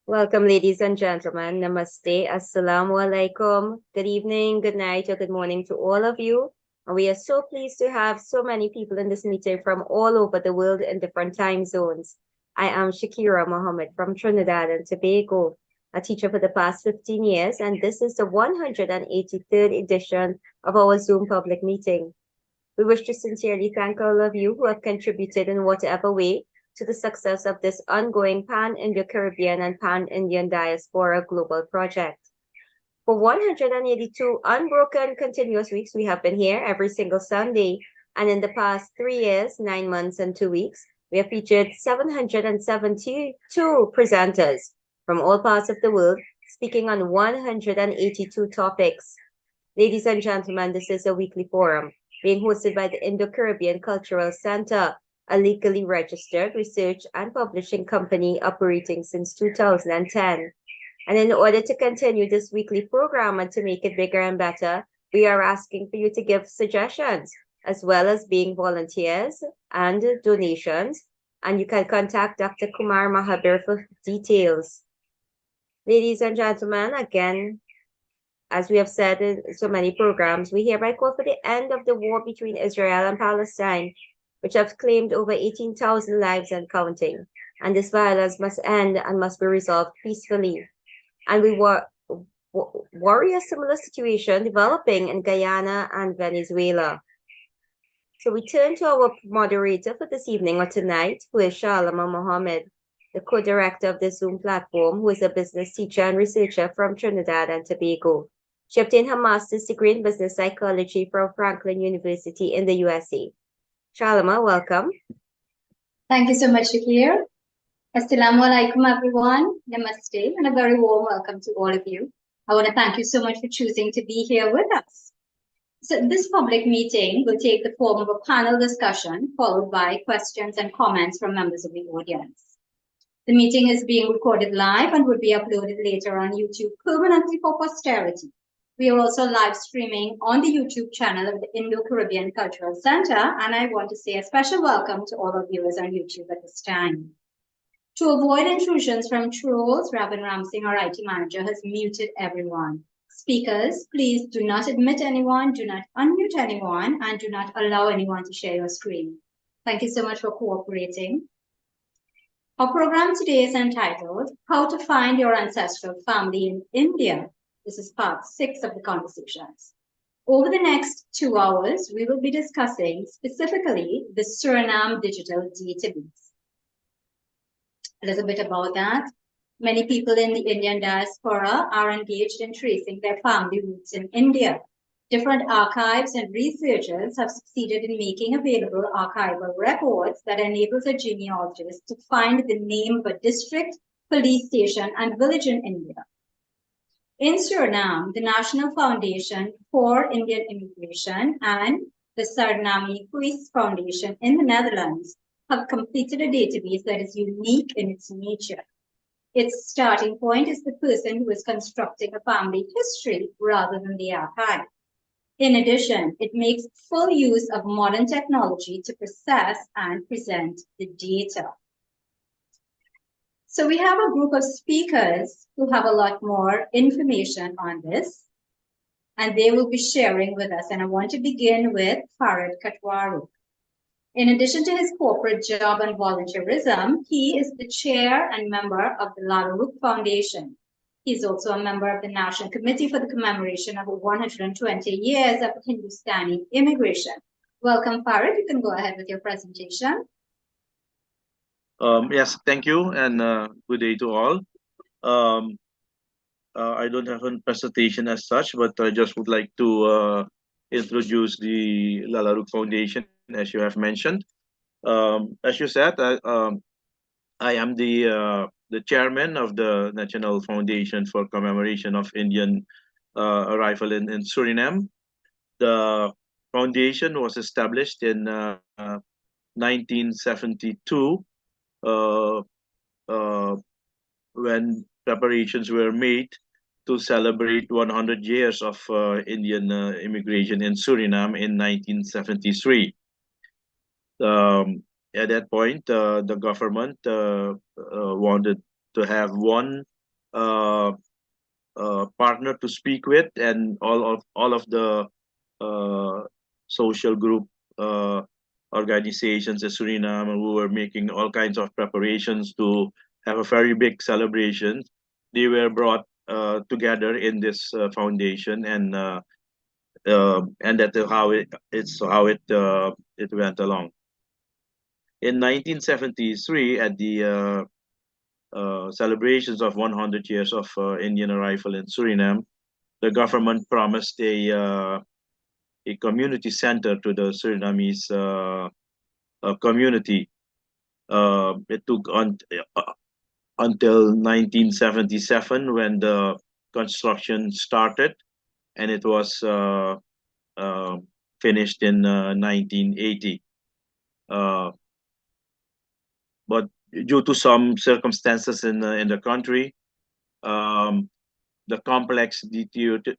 Welcome, ladies and gentlemen. Namaste, Assalamu alaikum. Good evening, good night, or good morning to all of you. And we are so pleased to have so many people in this meeting from all over the world in different time zones. I am Shakira Mohammed from Trinidad and Tobago, a teacher for the past 15 years, and this is the 183rd edition of our Zoom public meeting. We wish to sincerely thank all of you who have contributed in whatever way to the success of this ongoing Pan-Indo-Caribbean and Pan-Indian Diaspora Global Project. For 182 unbroken continuous weeks, we have been here every single Sunday, and in the past 3 years, 9 months, and 2 weeks, we have featured 772 presenters from all parts of the world, speaking on 182 topics. Ladies and gentlemen, this is a weekly forum being hosted by the Indo-Caribbean Cultural Center, a legally registered research and publishing company operating since 2010. And in order to continue this weekly program and to make it bigger and better, we are asking for you to give suggestions as well as being volunteers and donations. And you can contact Dr. Kumar Mahabir for details. Ladies and gentlemen, again, as we have said in so many programs, we hereby call for the end of the war between Israel and Palestine, which have claimed over 18,000 lives and counting. And this violence must end and must be resolved peacefully. And we worry a similar situation developing in Guyana and Venezuela. So we turn to our moderator for this evening or tonight, who is Shalama Mohammed, the co-director of the Zoom platform, who is a business teacher and researcher from Trinidad and Tobago. She obtained her master's degree in business psychology from Franklin University in the USA. Shalama, welcome. Thank you so much, Shakir. Assalamu alaikum, everyone. Namaste, and a very warm welcome to all of you. I want to thank you so much for choosing to be here with us. So this public meeting will take the form of a panel discussion followed by questions and comments from members of the audience. The meeting is being recorded live and will be uploaded later on YouTube permanently for posterity. We are also live streaming on the YouTube channel of the Indo-Caribbean Cultural Center, and I want to say a special welcome to all our viewers on YouTube at this time. To avoid intrusions from trolls, Rabin Ramsing, our IT manager, has muted everyone. Speakers, please do not admit anyone, do not unmute anyone, and do not allow anyone to share your screen. Thank you so much for cooperating. Our program today is entitled, How to Find Your Ancestral Family in India. This is part 6 of the conversations. Over the next 2 hours, we will be discussing specifically the Suriname digital database. A little bit about that. Many people in the Indian diaspora are engaged in tracing their family roots in India. Different archives and researchers have succeeded in making available archival records that enables a genealogist to find the name of a district, police station, and village in India. In Suriname, the National Foundation for Indian Immigration and the Suriname Foundation in the Netherlands have completed a database that is unique in its nature. Its starting point is the person who is constructing a family history rather than the archive. In addition, it makes full use of modern technology to process and present the data. So we have a group of speakers who have a lot more information on this, and they will be sharing with us. And I want to begin with Farid Katwaru. In addition to his corporate job and volunteerism, he is the chair and member of the Lallarookh Foundation. He's also a member of the National Committee for the commemoration of 120 years of Hindustani immigration. Welcome, Farid. You can go ahead with your presentation. Yes, thank you, and good day to all. I don't have a presentation as such, but I just would like to introduce the Lallarookh Foundation, as you have mentioned. As you said, I am the chairman of the National Foundation for Commemoration of Indian Arrival in Suriname. The foundation was established in 1972 when preparations were made to celebrate 100 years of Indian immigration in Suriname in 1973. At that point, the government wanted to have one uh, partner to speak with, and all of the uh, social group uh, organizations in Suriname who were making all kinds of preparations to have a very big celebration. They were brought together in this foundation, and that's how it went along. In 1973, at the celebrations of 100 years of Indian arrival in Suriname, the government promised a community center to the Surinamese community. It took until 1977 when the construction started, and it was uh, finished in 1980. Uh, but due to some circumstances in the country, um, the complex deteriorated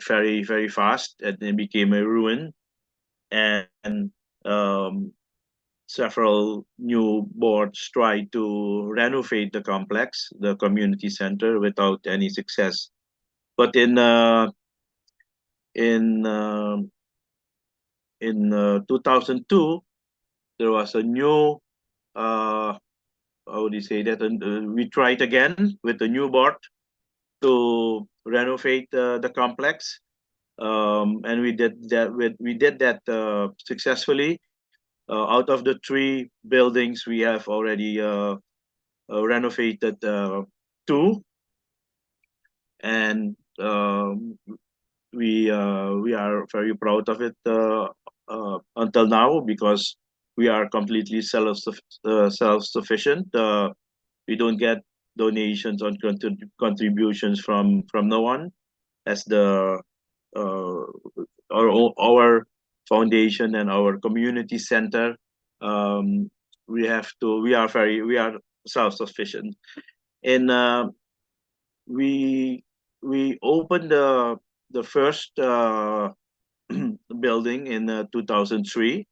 very fast, and it became a ruin. And um, several new boards tried to renovate the complex, the community center, without any success. But in uh, in 2002, there was a new how would you say that? We tried again with the new board to renovate the complex, and we did that successfully. Out of the three buildings, we have already renovated two, and we are very proud of it until now, because we are completely self sufficient. We don't get donations or contributions from no one, as the uh, our foundation and our community center. um, we are self sufficient. And we we opened the first building in 2003,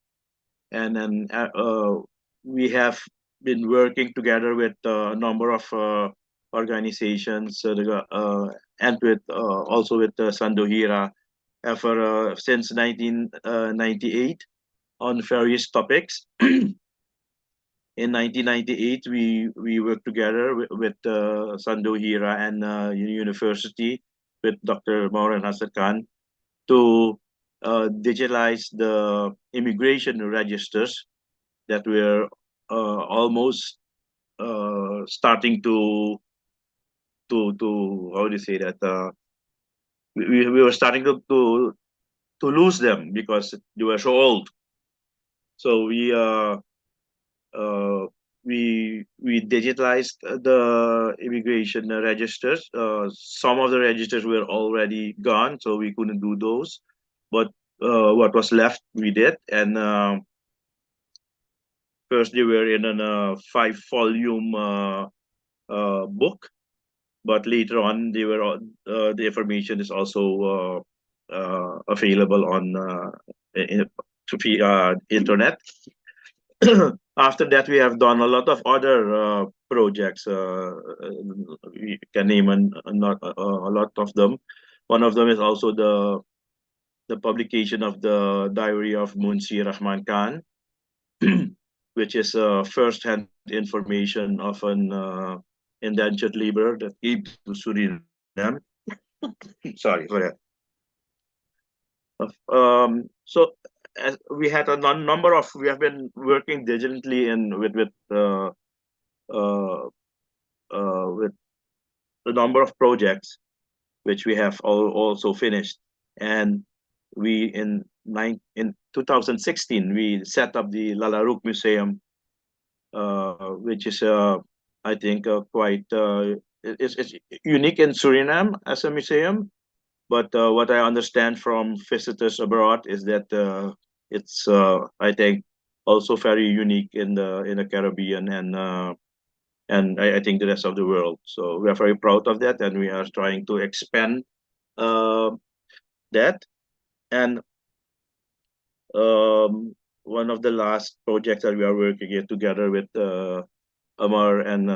and then we have been working together with a number of organizations, and with also with Sandohira, for since 1998 on various topics. In 1998, we worked together with Sandohira and university, with Dr. Maureen Hassan Khan, to digitalize the immigration registers that were almost starting to how do you say that, we were starting to lose them because they were so old. So uh, we digitalized the immigration registers. Some of the registers were already gone, so we couldn't do those. But what was left, we did. And first, they were in a 5-volume book, but later on, the information is also available on internet. After that, we have done a lot of other projects. We can name not a lot of them. One of them is also the publication of the Diary of Munshi Rahman Khan, which is first-hand information of an indentured laborer that came to Suriname. Sorry for that. So as we had a number of, we have been working diligently in uh, with a number of projects, which we have also finished. And we in 2016 we set up the Lallarookh Museum, which is I think quite it's unique in Suriname as a museum. But what I understand from visitors abroad is that it's I think also very unique in the Caribbean, and I think the rest of the world. So we are very proud of that, and we are trying to expand uh, that. And one of the last projects that we are working together with Amar and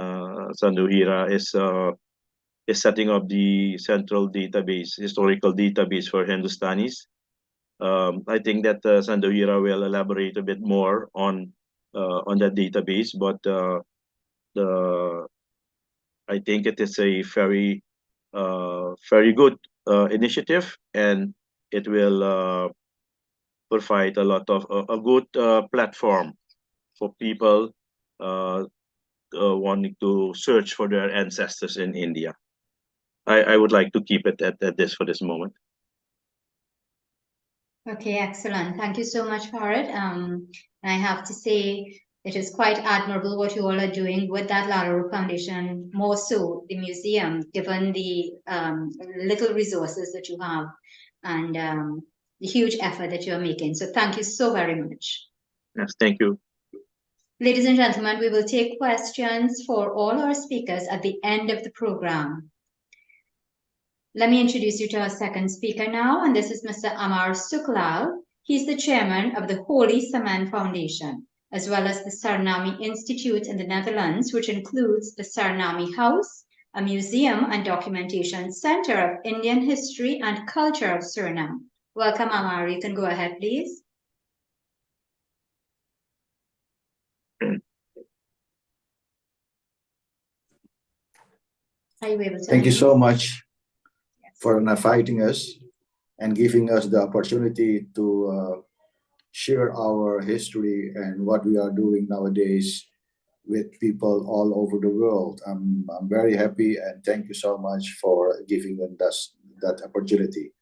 Sanduhira is setting up the central database, historical database for Hindustanis. I think that Sanduhira will elaborate a bit more on that database, but the I think it is a very good initiative, and it will provide a lot of a good platform for people uh, wanting to search for their ancestors in India. I would like to keep it at this for this moment. Okay, excellent. Thank you so much for it. I have to say it is quite admirable what you all are doing with that Lallarookh Foundation, more so the museum, given the little resources that you have and the huge effort that you're making. So thank you so very much. Yes, thank you. Ladies and gentlemen, we will take questions for all our speakers at the end of the program. Let me introduce you to our second speaker now, and this is Mr. Amar Suklal. He's the chairman of the Holy Cement Foundation, as well as the Suriname Institute in the Netherlands, which includes the Suriname House, a museum and documentation center of Indian history and culture of Suriname. Welcome, Amar. You can go ahead, please. Are you able to? Thank you so much for inviting us and giving us the opportunity to share our history and what we are doing nowadays with people all over the world. I'm very happy, and thank you so much for giving us that opportunity.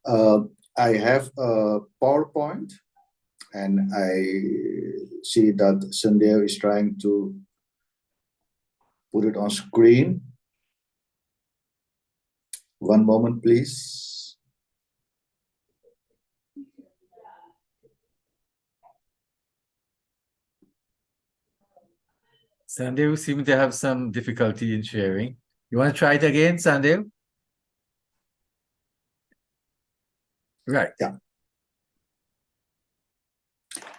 I have a PowerPoint, and I see that Sandev is trying to put it on screen. One moment, please. Sandev seems to have some difficulty in sharing. You want to try it again, Sandev? Right. Yeah.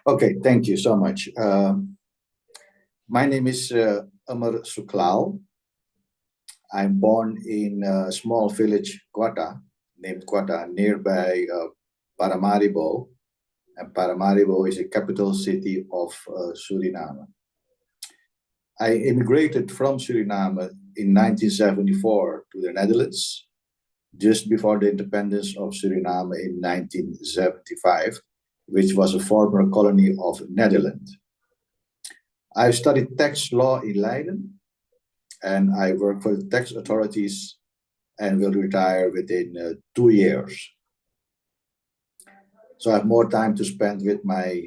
Okay, thank you so much. My name is Amar Suklal. I'm born in a small village, Quata, named Quata, nearby Paramaribo. And Paramaribo is the capital city of Suriname. I immigrated from Suriname in 1974 to the Netherlands, just before the independence of Suriname in 1975, which was a former colony of Netherlands. I studied tax law in Leiden, and I work for the tax authorities and will retire within 2 years. So I have more time to spend with my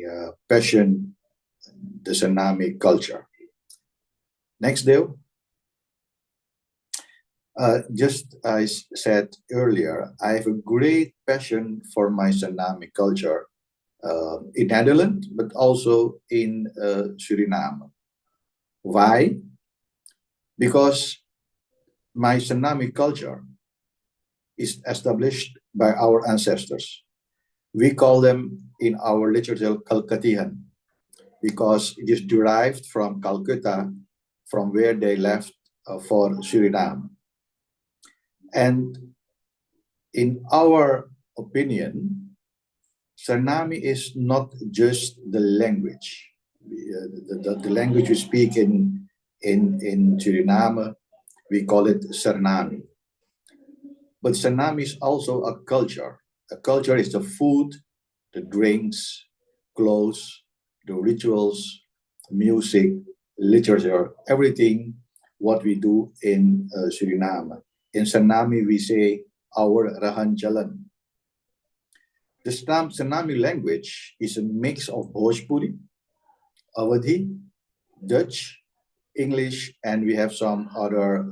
passion, the Suriname culture. Next, Dale. Just as I said earlier, I have a great passion for my Suriname culture in Netherlands, but also in Suriname. Why? Because my Suriname culture is established by our ancestors. We call them in our literature Kolkatian, because it is derived from Calcutta, from where they left for Suriname. And in our opinion, Suriname is not just the language. The language we speak in Suriname, we call it Suriname. But Suriname is also a culture. A culture is the food, the drinks, clothes, the rituals, music, literature, everything what we do in Suriname. In Suriname, we say our Rahan Jalan. The Suriname language is a mix of Bhojpuri, Awadhi, Dutch, English, and we have some other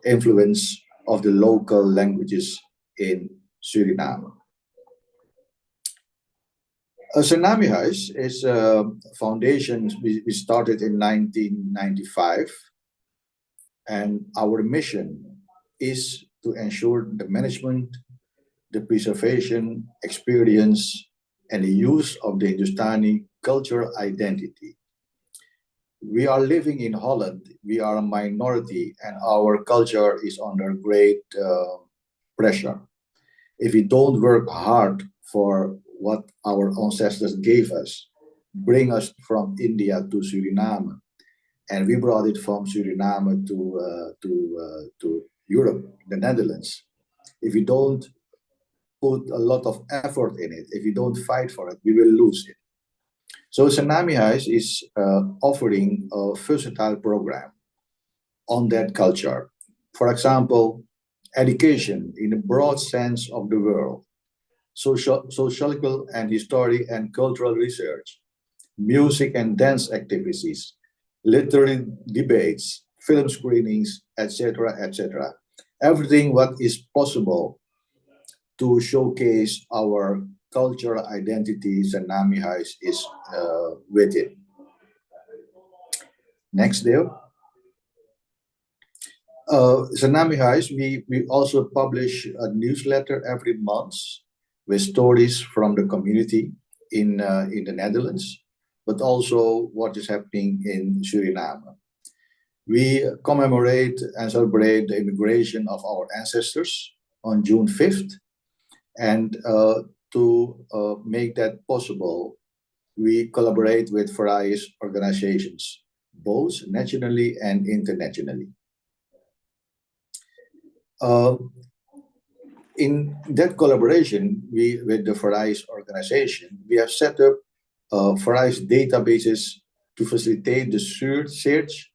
influence of the local languages in Suriname. Suriname House is a foundation we started in 1995, and our mission is to ensure the management, the preservation, experience, and the use of the Hindustani cultural identity. We are living in Holland. We are a minority, and our culture is under great pressure. If we don't work hard for what our ancestors gave us, bring us from India to Suriname, and we brought it from Suriname to Europe, the Netherlands. If we don't put a lot of effort in it, if we don't fight for it, we will lose it. So Tsunami House is offering a versatile program on that culture. For example, education in a broad sense of the word, sociological and historic and cultural research, music and dance activities, literary debates, film screenings, etc., etc. Everything what is possible to showcase our cultural identity, Tsunami House is with it. Next, Dale. Tsunami House, we also publish a newsletter every month with stories from the community in the Netherlands, but also what is happening in Suriname. We commemorate and celebrate the immigration of our ancestors on June 5th. And to make that possible, we collaborate with various organizations, both nationally and internationally. In that collaboration, with the various organizations, we have set up various databases to facilitate the search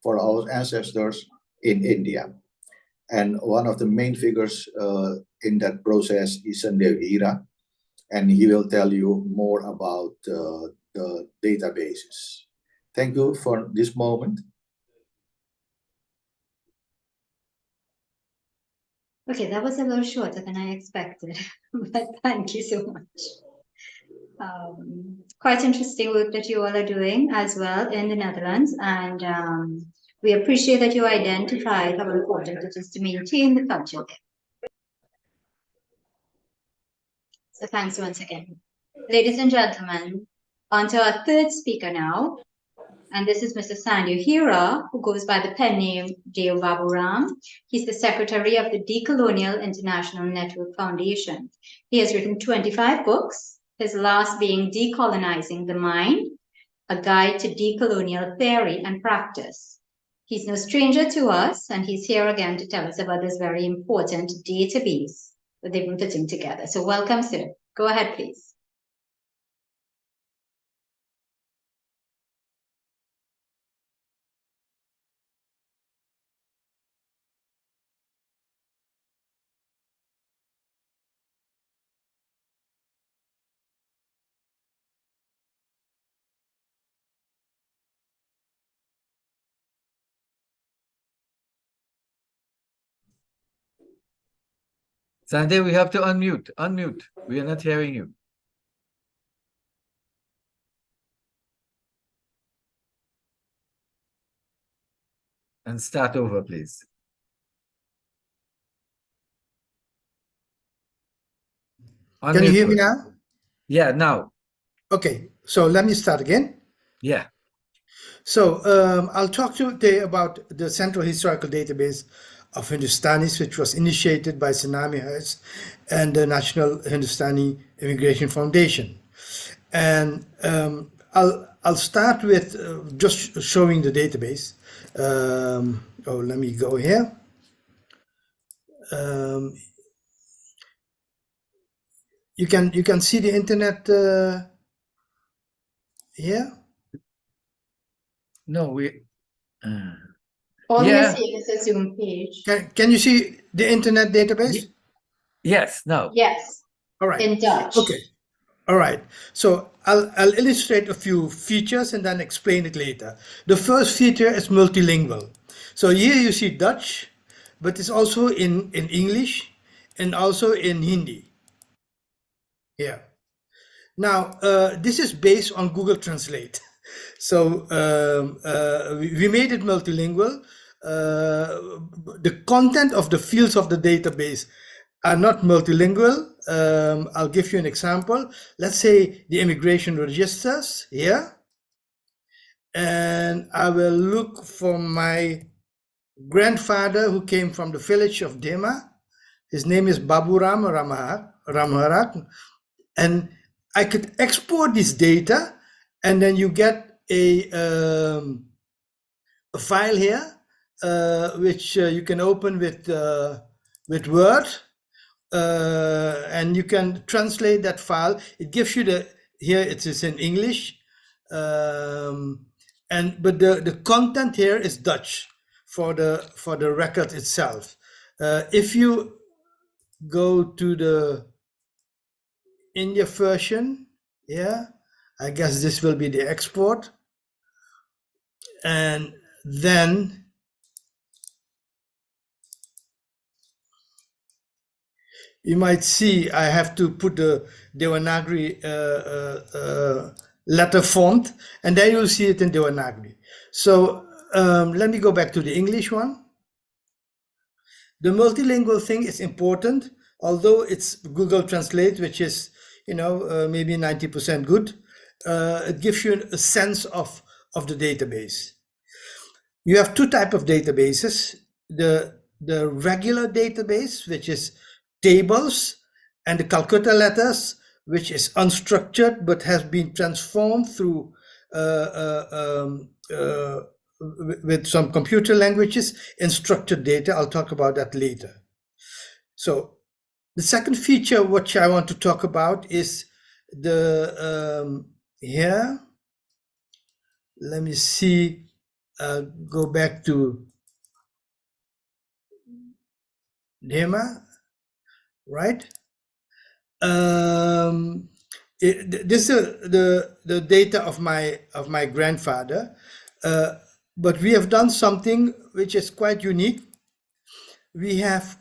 for our ancestors in India. And one of the main figures in that process is Sandevira, and he will tell you more about the databases. Thank you for this moment. Okay, that was a little shorter than I expected, but thank you so much. Quite interesting work that you all are doing as well in the Netherlands, and we appreciate that you identified how important it is to maintain the culture there. So thanks once again. Ladies and gentlemen, on to our third speaker now, and this is Mr. Sandu Hira, who goes by the pen name Deo Baburam. He's the secretary of the Decolonial International Network Foundation. He has written 25 books, his last being Decolonizing the Mind, a guide to decolonial theory and practice. He's no stranger to us, and he's here again to tell us about this very important database that they've been putting together. So welcome, sir. Go ahead, please. Sanjay, we have to unmute. Unmute. We are not hearing you. And start over, please. Can you hear me now? Yeah, now. Okay, so let me start again. Yeah. So I'll talk today about the Central Historical Database of Hindustanis, which was initiated by Tsunami House and the National Hindustani Immigration Foundation. And I'll start with just showing the database. Let me go here. You can see the internet here. No, we. All Yeah. we see is a Zoom page. Can you see the internet database? Yes, no. Yes, All right. in Dutch. Okay. All right. So I'll illustrate a few features and then explain it later. The first feature is multilingual. So here you see Dutch, but it's also in English and also in Hindi. Here. Now, this is based on Google Translate. So we made it multilingual. The content of the fields of the database are not multilingual. I'll give you an example. Let's say the immigration registers here. and I will look for my grandfather who came from the village of Dema. His name is Baburam Ramharak, and I could export this data, and then you get a file here, which you can open with Word, and you can translate that file. It gives you here it is in English, but the content here is Dutch for the record itself. If you go to the India version, I guess this will be the export, and then you might see I have to put the Devanagari letter font, and then you'll see it in Devanagari. So let me go back to the English one. The multilingual thing is important, although it's Google Translate, which is maybe 90% good. It gives you a sense of the database. You have two types of databases: the regular database, which is tables, and the Calcutta letters, which is unstructured but has been transformed through with some computer languages in structured data. I'll talk about that later. So the second feature which I want to talk about is the here. Let me see. Go back to Dema, right? This is the data of my grandfather, but we have done something which is quite unique. We have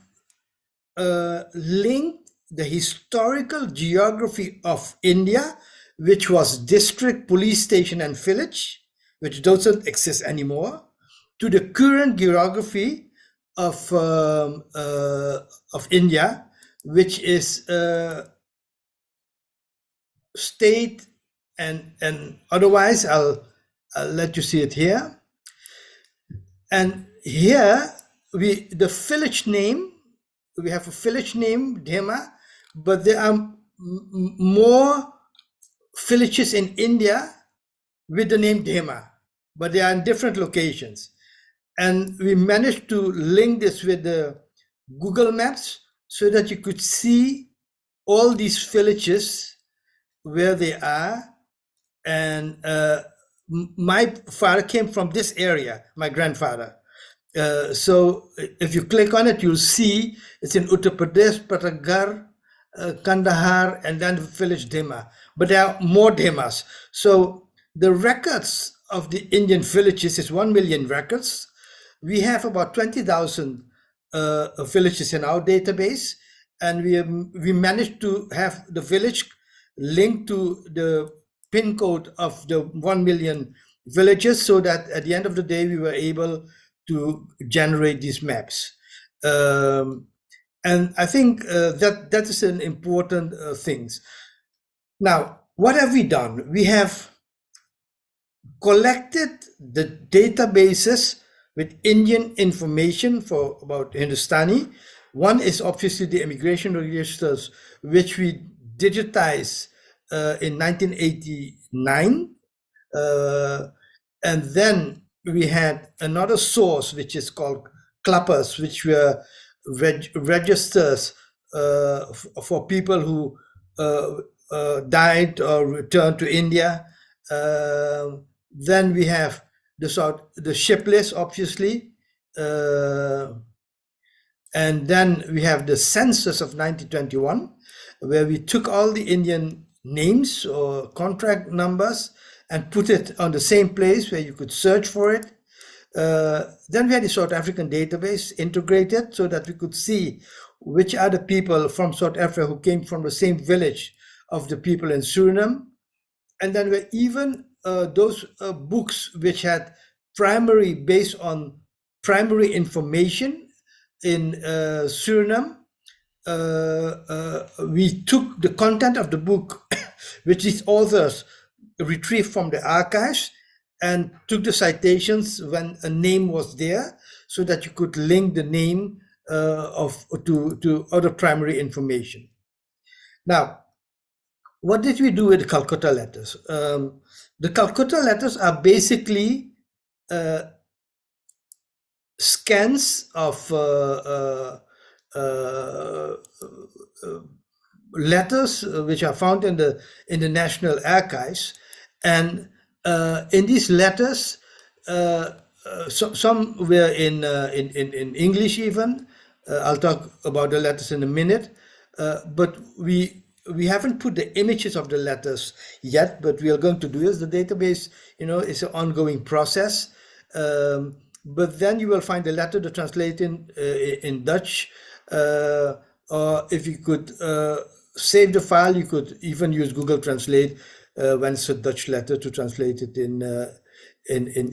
linked the historical geography of India, which was district, police station, and village, which doesn't exist anymore, to the current geography of India, which is state and otherwise. I'll let you see it here. And here the village name, we have a village name, Dema, but there are more villages in India with the name Dema, but they are in different locations. And we managed to link this with the Google Maps so that you could see all these villages where they are. And my father came from this area, my grandfather. So if you click on it, you'll see it's in Uttar Pradesh, Patagar, Kandahar, and then the village Dema. But there are more Demas. So the records of the Indian villages is 1 million records. We have about 20,000 villages in our database, and we managed to have the village linked to the PIN code of the 1 million villages, so that at the end of the day, we were able to generate these maps. And I think that is an important thing. Now, what have we done? We have collected the databases with Indian information for about Hindustani. One is obviously the immigration registers, which we digitized in 1989. And then we had another source, which is called clappers, which were registers for people who died or returned to India. Then we have the ship list, obviously. And then we have the census of 1921, where we took all the Indian names or contract numbers and put it on the same place where you could search for it. Then we had the South African database integrated so that we could see which are the people from South Africa who came from the same village of the people in Suriname. And then we even those books which had based on primary information in Suriname. We took the content of the book, which these authors retrieved from the archives, and took the citations when a name was there, so that you could link the name to other primary information. Now, what did we do with the Calcutta letters? The Calcutta letters are basically scans of letters which are found in the National Archives, and in these letters, some were in English even. I'll talk about the letters in a minute, but we haven't put the images of the letters yet, but we are going to do this. The database, is an ongoing process. But then you will find the letter to translate in Dutch, or if you could save the file, you could even use Google Translate when it's a Dutch letter to translate it in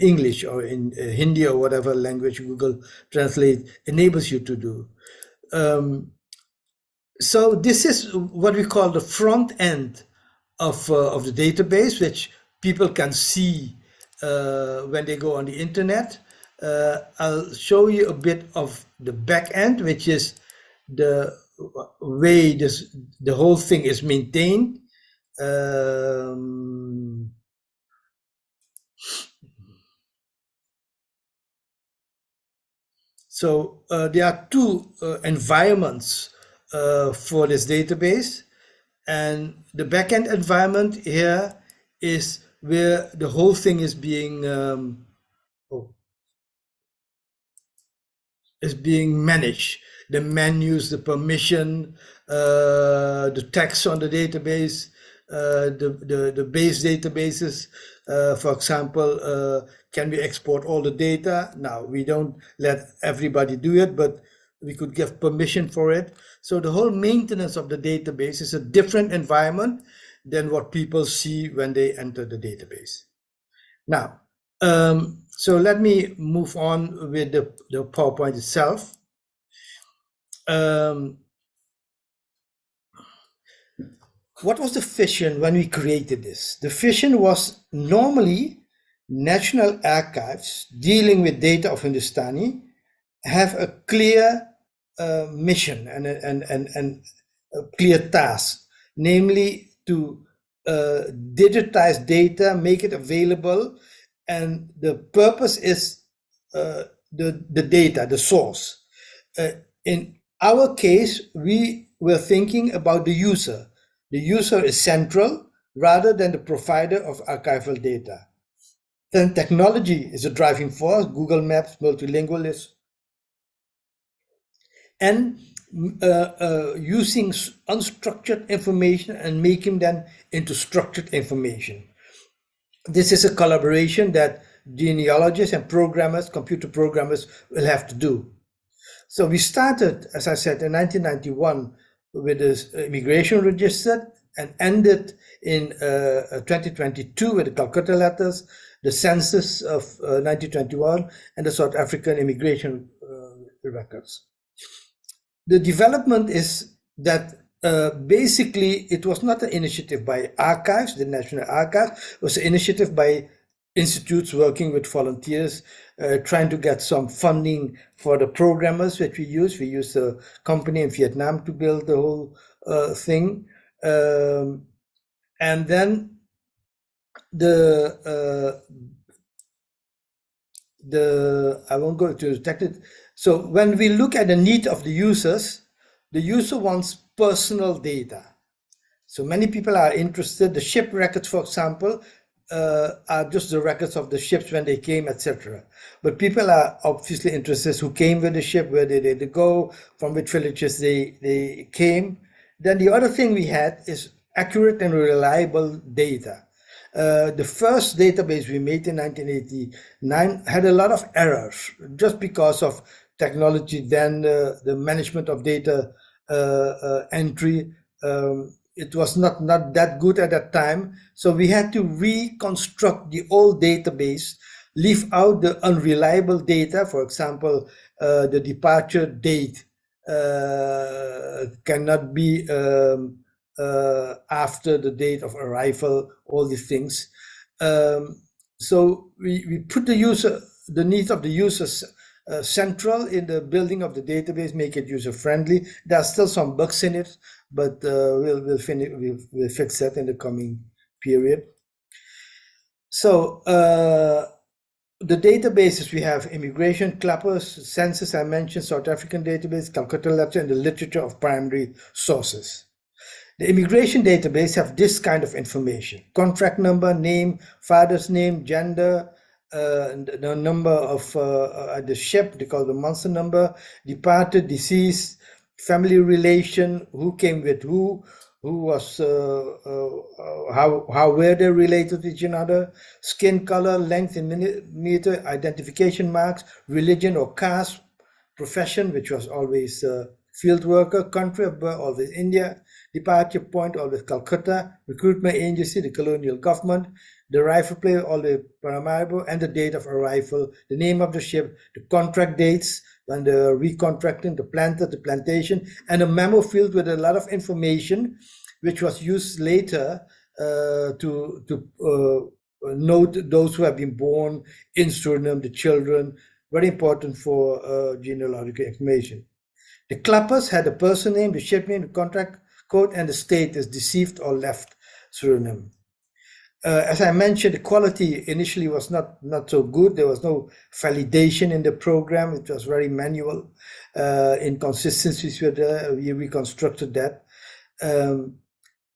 English or in Hindi or whatever language Google Translate enables you to do. So this is what we call the front end of the database, which people can see when they go on the internet. I'll show you a bit of the back end, which is the way the whole thing is maintained. So there are two environments for this database, and the backend environment here is where the whole thing is being managed. The menus, the permission, the text on the database, the base databases. For example, can we export all the data? Now, we don't let everybody do it, but we could give permission for it. So the whole maintenance of the database is a different environment than what people see when they enter the database. Now, so let me move on with the PowerPoint itself. What was the vision when we created this? The vision was normally National Archives dealing with data of Hindustani have a clear mission and a clear task, namely to digitize data, make it available, and the purpose is the data, the source. In our case, we were thinking about the user. The user is central rather than the provider of archival data. Then technology is a driving force, Google Maps, multilingualism, and using unstructured information and making them into structured information. This is a collaboration that genealogists and programmers, computer programmers, will have to do. So we started, as I said, in 1991 with this immigration register and ended in 2022 with the Calcutta letters, the census of 1921, and the South African immigration records. The development is that basically it was not an initiative by archives, the National Archives, it was an initiative by institutes working with volunteers, trying to get some funding for the programmers that we use. We used a company in Vietnam to build the whole thing. And then I won't go to the technical. So when we look at the need of the user wants personal data. So many people are interested. The ship records, for example, are just the records of the ships when they came, etc. But people are obviously interested who came with the ship, where did they go, from which villages they came. Then the other thing we had is accurate and reliable data. The first database we made in 1989 had a lot of errors just because of technology. Then the management of data entry, it was not that good at that time. So we had to reconstruct the old database, leave out the unreliable data. For example, the departure date cannot be after the date of arrival, all these things. So we put the needs of the users central in the building of the database, make it user friendly. There are still some bugs in it, but we'll fix that in the coming period. So the databases we have: immigration, clappers, census, I mentioned, South African database, Calcutta letter, and the literature of primary sources. The immigration database have this kind of information: contract number, name, father's name, gender, the number of the ship, they call the monster number, departed, deceased, family relation, who came with who was how were they related to each other, skin color, length in millimeter, identification marks, religion or caste, profession, which was always field worker, country of birth, always India, departure point, always Calcutta, recruitment agency, the colonial government, the rifle player, always Paramaribo, and the date of arrival, the name of the ship, the contract dates, when the recontracting, the planter, the plantation, and a memo field with a lot of information, which was used later to note those who have been born in Suriname, the children, very important for genealogical information. The clappers had the person name, the ship name, the contract code, and the status, deceived or left Suriname. As I mentioned, the quality initially was not so good. There was no validation in the program. It was very manual. Inconsistencies were there. We reconstructed that. And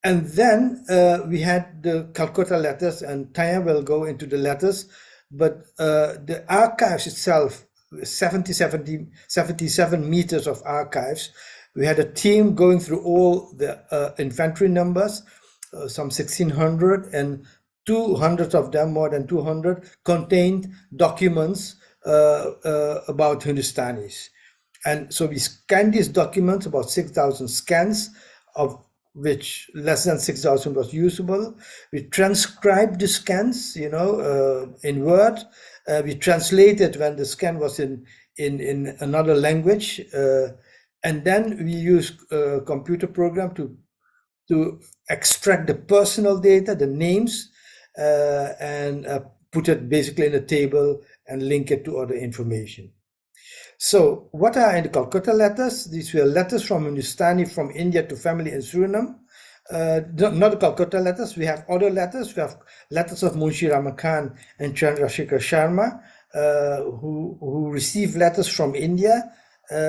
then we had the Calcutta letters, and Tanya will go into the letters, but the archives itself, 77 meters of archives. We had a team going through all the inventory numbers, some 1,600, and 200 of them, more than 200, contained documents about Hindustanis. And so we scanned these documents, about 6,000 scans, of which less than 6,000 was usable. We transcribed the scans, in Word. We translated when the scan was in another language, and then we used a computer program to extract the personal data, the names, and put it basically in a table and link it to other information. So what are in the Calcutta letters? These were letters from Hindustani from India to family in Suriname. Not the Calcutta letters. We have other letters. We have letters of Munshi Rama Khan and Chandrasekhar Sharma, who received letters from India,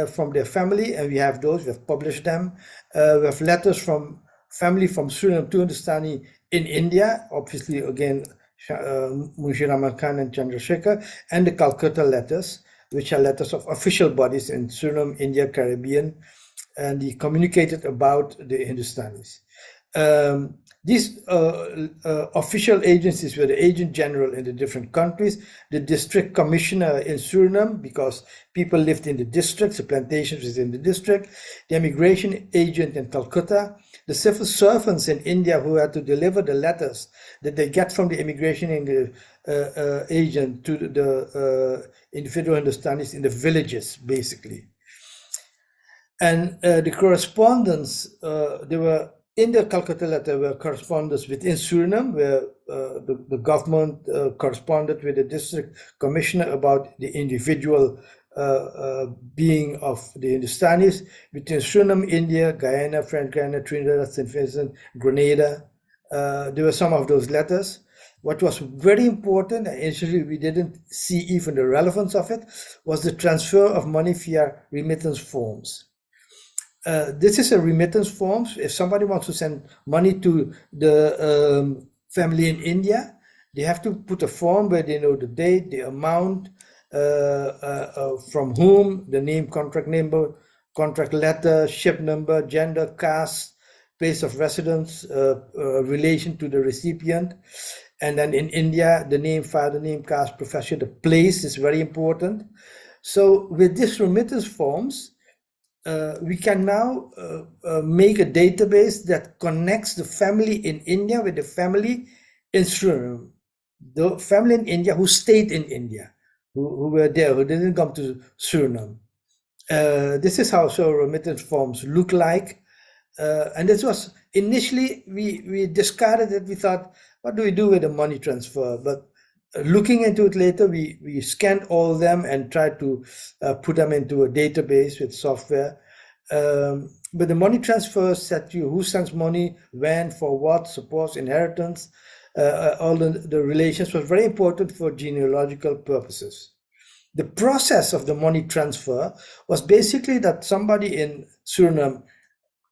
from their family, and we have those. We have published them. We have letters from family from Suriname to Hindustani in India. Obviously, again, Munshi Rama Khan and Chandrasekhar, and the Calcutta letters, which are letters of official bodies in Suriname, India, Caribbean, and he communicated about the Hindustanis. These official agencies were the agent general in the different countries, the district commissioner in Suriname, because people lived in the districts, the plantations was in the district, the immigration agent in Calcutta, the civil servants in India who had to deliver the letters that they get from the immigration agent to the individual Hindustanis in the villages, basically. And the correspondence, there were, in the Calcutta letter, were correspondence within Suriname, where the government corresponded with the district commissioner about the individual being of the Hindustanis, between Suriname, India, Guyana, French Guyana, Trinidad, St. Vincent, Grenada. There were some of those letters. What was very important, and initially we didn't see even the relevance of it, was the transfer of money via remittance forms. This is a remittance form. If somebody wants to send money to the family in India, they have to put a form where they know the date, the amount, from whom, the name, contract number, contract letter, ship number, gender, caste, place of residence, relation to the recipient. And then in India, the name, father name, caste, profession, the place is very important. So with these remittance forms, we can now make a database that connects the family in India with the family in Suriname. The family in India who stayed in India, who were there, who didn't come to Suriname. This is how so remittance forms look like. And this was initially, we discarded it. We thought, what do we do with the money transfer? But looking into it later, we scanned all of them and tried to put them into a database with software. But the money transfer set you who sends money, when, for what, support, inheritance, all the relations was very important for genealogical purposes. The process of the money transfer was basically that somebody in Suriname,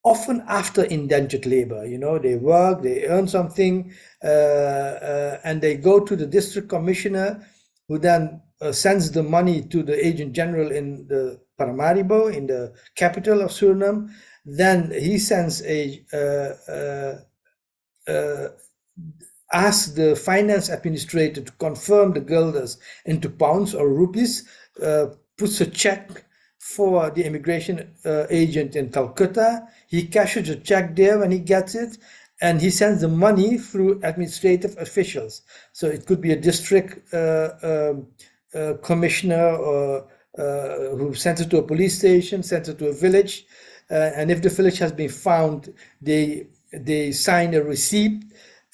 often after indentured labor, they work, they earn something, and they go to the district commissioner, who then sends the money to the agent general in the Paramaribo, in the capital of Suriname. Then he sends asks the finance administrator to confirm the guilders into pounds or rupees, puts a check for the immigration agent in Calcutta. He cashes the check there when he gets it, and he sends the money through administrative officials. So it could be a district commissioner or who sends it to a police station, sends it to a village, and if the village has been found, they sign a receipt,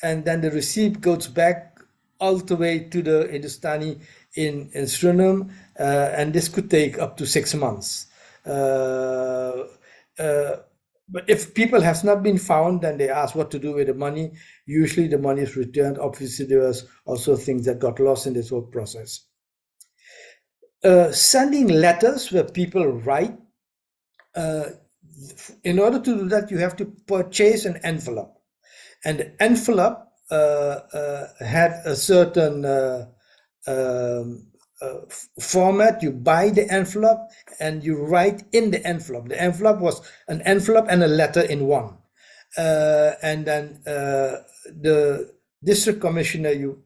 and then the receipt goes back all the way to the Hindustani in Suriname, and this could take up to 6 months. But if people has not been found, then they ask what to do with the money. Usually the money is returned. Obviously, there was also things that got lost in this whole process. Sending letters where people write, in order to do that, you have to purchase an envelope. And the envelope had a certain format. You buy the envelope and you write in the envelope. The envelope was an envelope and a letter in one. And then the district commissioner, you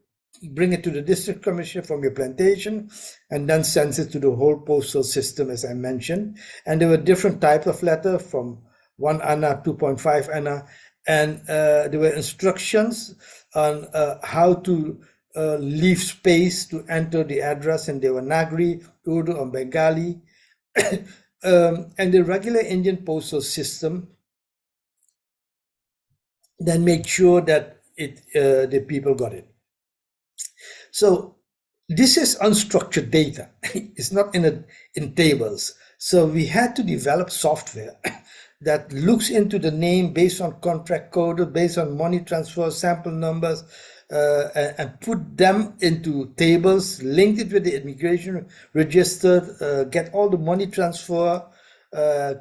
bring it to the district commissioner from your plantation, and then sends it to the whole postal system, as I mentioned. And there were different types of letter, from 1 anna, 2.5 anna, and there were instructions on how to leave space to enter the address in Devanagari, Urdu, or Bengali. And the regular Indian postal system then make sure that the people got it. So this is unstructured data. It's not in tables. So we had to develop software that looks into the name based on contract code, based on money transfer sample numbers, and put them into tables, linked it with the immigration register, get all the money transfer,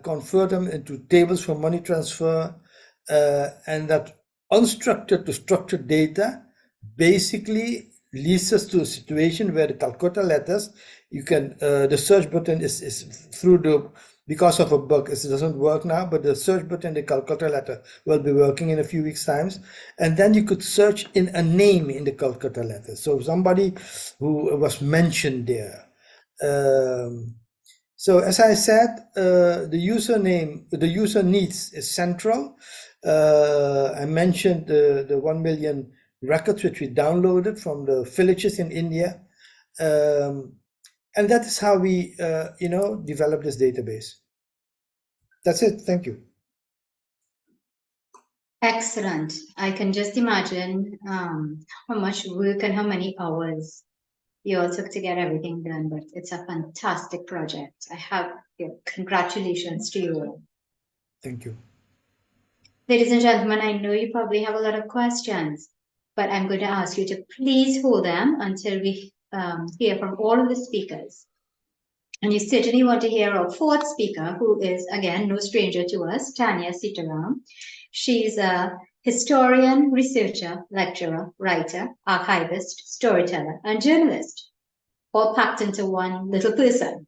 convert them into tables for money transfer, and that unstructured to structured data basically leads us to a situation where the Calcutta letters, you can, the search button is through the, because of a bug, it doesn't work now, but the search button, the Calcutta letter, will be working in a few weeks' times. And then you could search in a name in the Calcutta letter. So somebody who was mentioned there. So as I said, the user needs is central. I mentioned the 1 million records which we downloaded from the villages in India. And that is how we, develop this database. That's it. Thank you. Excellent. I can just imagine how much work and how many hours you all took to get everything done, but it's a fantastic project. I have congratulations to you all. Thank you. Ladies and gentlemen, I know you probably have a lot of questions, but I'm going to ask you to please hold them until we hear from all of the speakers. And you certainly want to hear our fourth speaker, who is, again, no stranger to us, Tanya Sitaram. She's a historian, researcher, lecturer, writer, archivist, storyteller, and journalist, all packed into one little person.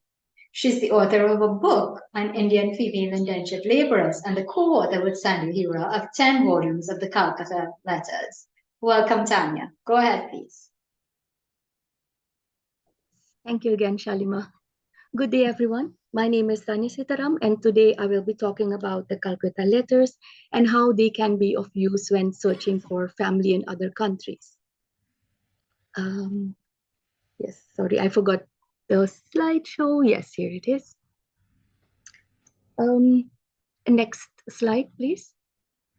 She's the author of a book on Indian female indentured laborers and the co-author with Sandy Hira of 10 volumes of the Calcutta letters. Welcome, Tanya. Go ahead, please. Thank you again, Shalima. Good day, everyone. My name is Tanya Sitaram, and today I will be talking about the Calcutta letters and how they can be of use when searching for family in other countries. Yes, sorry, I forgot the slideshow. Yes, here it is. Next slide, please.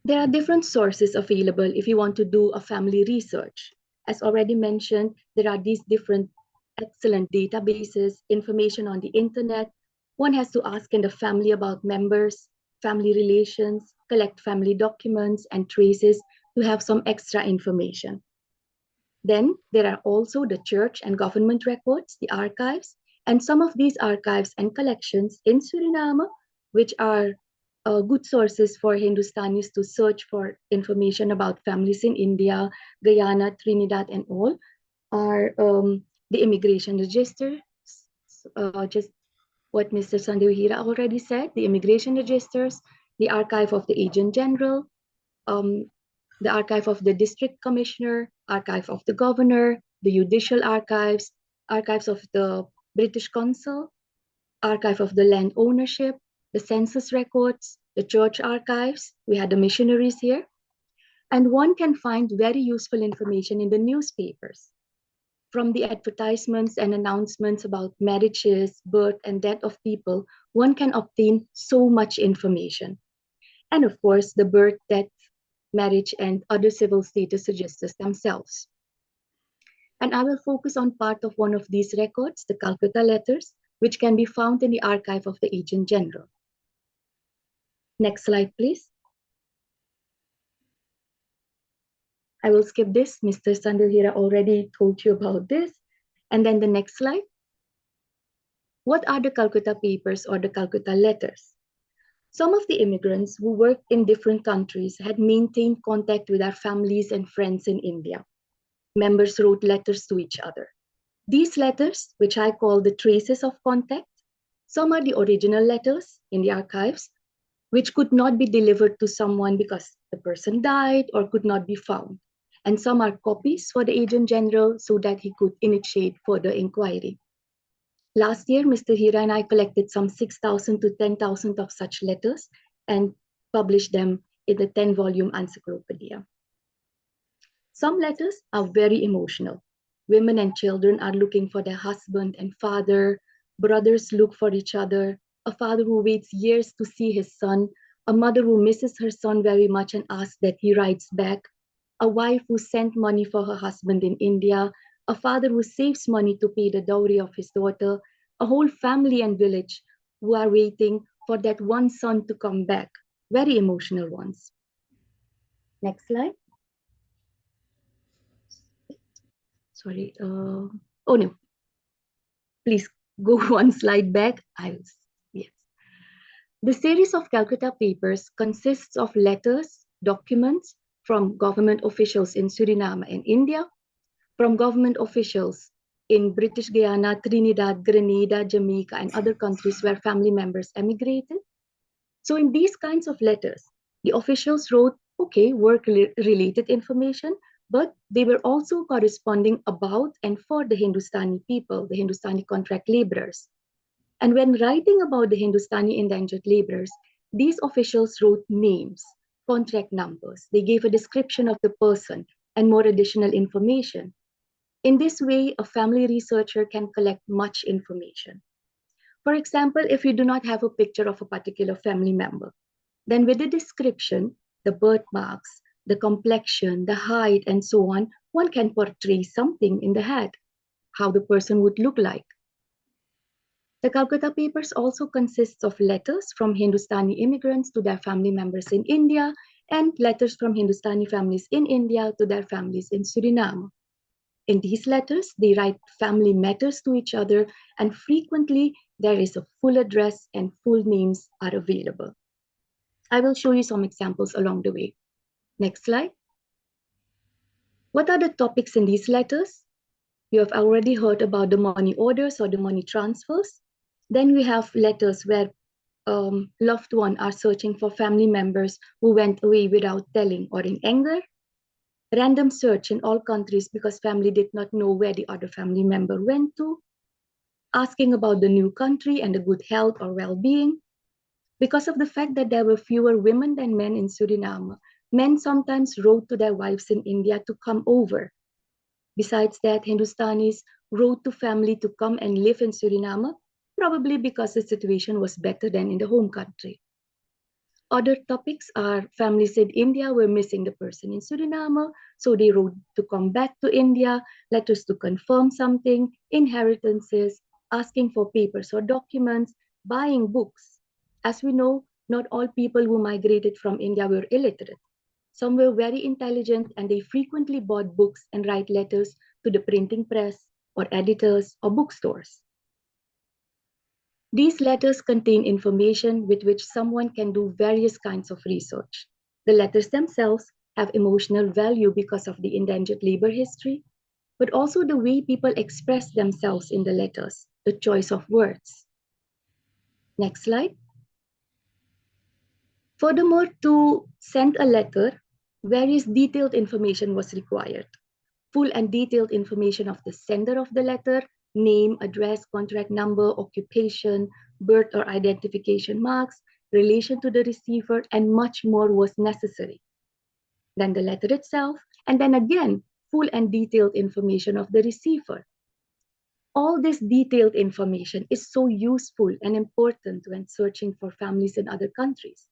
There are different sources available if you want to do a family research. As already mentioned, there are these different excellent databases, information on the internet. One has to ask in the family about members, family relations, collect family documents and traces to have some extra information. Then there are also the church and government records, the archives, and some of these archives and collections in Suriname, which are good sources for Hindustanis to search for information about families in India, Guyana, Trinidad, and all, are the immigration register, just what Mr. Sandhu already said, the immigration registers, the archive of the agent general, the archive of the district commissioner, archive of the governor, the judicial archives, archives of the British consul, archive of the land ownership, the census records, the church archives. We had the missionaries here. And one can find very useful information in the newspapers. From the advertisements and announcements about marriages, birth, and death of people, one can obtain so much information. And of course, the birth, death, marriage, and other civil status registers themselves. And I will focus on part of one of these records, the Calcutta letters, which can be found in the archive of the Agent General. Next slide, please. I will skip this. Mr. Sandhu already told you about this. And then the next slide. What are the Calcutta papers or the Calcutta letters? Some of the immigrants who worked in different countries had maintained contact with their families and friends in India. Members wrote letters to each other. These letters, which I call the traces of contact, some are the original letters in the archives, which could not be delivered to someone because the person died or could not be found. And some are copies for the Agent General so that he could initiate further inquiry. Last year, Mr. Hira and I collected some 6,000 to 10,000 of such letters and published them in the 10-volume encyclopedia. Some letters are very emotional. Women and children are looking for their husband and father. Brothers look for each other. A father who waits years to see his son. A mother who misses her son very much and asks that he writes back. A wife who sent money for her husband in India. A father who saves money to pay the dowry of his daughter, a whole family and village who are waiting for that one son to come back. Very emotional ones. Next slide. Sorry. Oh no. Please go one slide back. Yes. The series of Calcutta papers consists of letters, documents from government officials in Suriname and India, from government officials in British Guyana, Trinidad, Grenada, Jamaica, and other countries where family members emigrated. So in these kinds of letters, the officials wrote, okay, work-related information, but they were also corresponding about and for the Hindustani people, the Hindustani contract laborers. And when writing about the Hindustani indentured laborers, these officials wrote names, contract numbers. They gave a description of the person and more additional information. In this way, a family researcher can collect much information. For example, if you do not have a picture of a particular family member, then with the description, the birthmarks, the complexion, the height, and so on, one can portray something in the head, how the person would look like. The Calcutta papers also consists of letters from Hindustani immigrants to their family members in India and letters from Hindustani families in India to their families in Suriname. In these letters, they write family matters to each other, and frequently there is a full address and full names are available. I will show you some examples along the way. Next slide. What are the topics in these letters? You have already heard about the money orders or the money transfers. Then we have letters where loved ones are searching for family members who went away without telling or in anger. Random search in all countries because family did not know where the other family member went to. Asking about the new country and the good health or well-being. Because of the fact that there were fewer women than men in Suriname, men sometimes wrote to their wives in India to come over. Besides that, Hindustanis wrote to family to come and live in Suriname, probably because the situation was better than in the home country. Other topics are families in India were missing the person in Suriname, so they wrote to come back to India, letters to confirm something, inheritances, asking for papers or documents, buying books. As we know, not all people who migrated from India were illiterate. Some were very intelligent and they frequently bought books and write letters to the printing press or editors or bookstores. These letters contain information with which someone can do various kinds of research. The letters themselves have emotional value because of the indentured labor history, but also the way people express themselves in the letters, the choice of words. Next slide. Furthermore, to send a letter, various detailed information was required. Full and detailed information of the sender of the letter, name, address, contract number, occupation, birth or identification marks, relation to the receiver, and much more was necessary. Then the letter itself, and then again, full and detailed information of the receiver. All this detailed information is so useful and important when searching for families in other countries,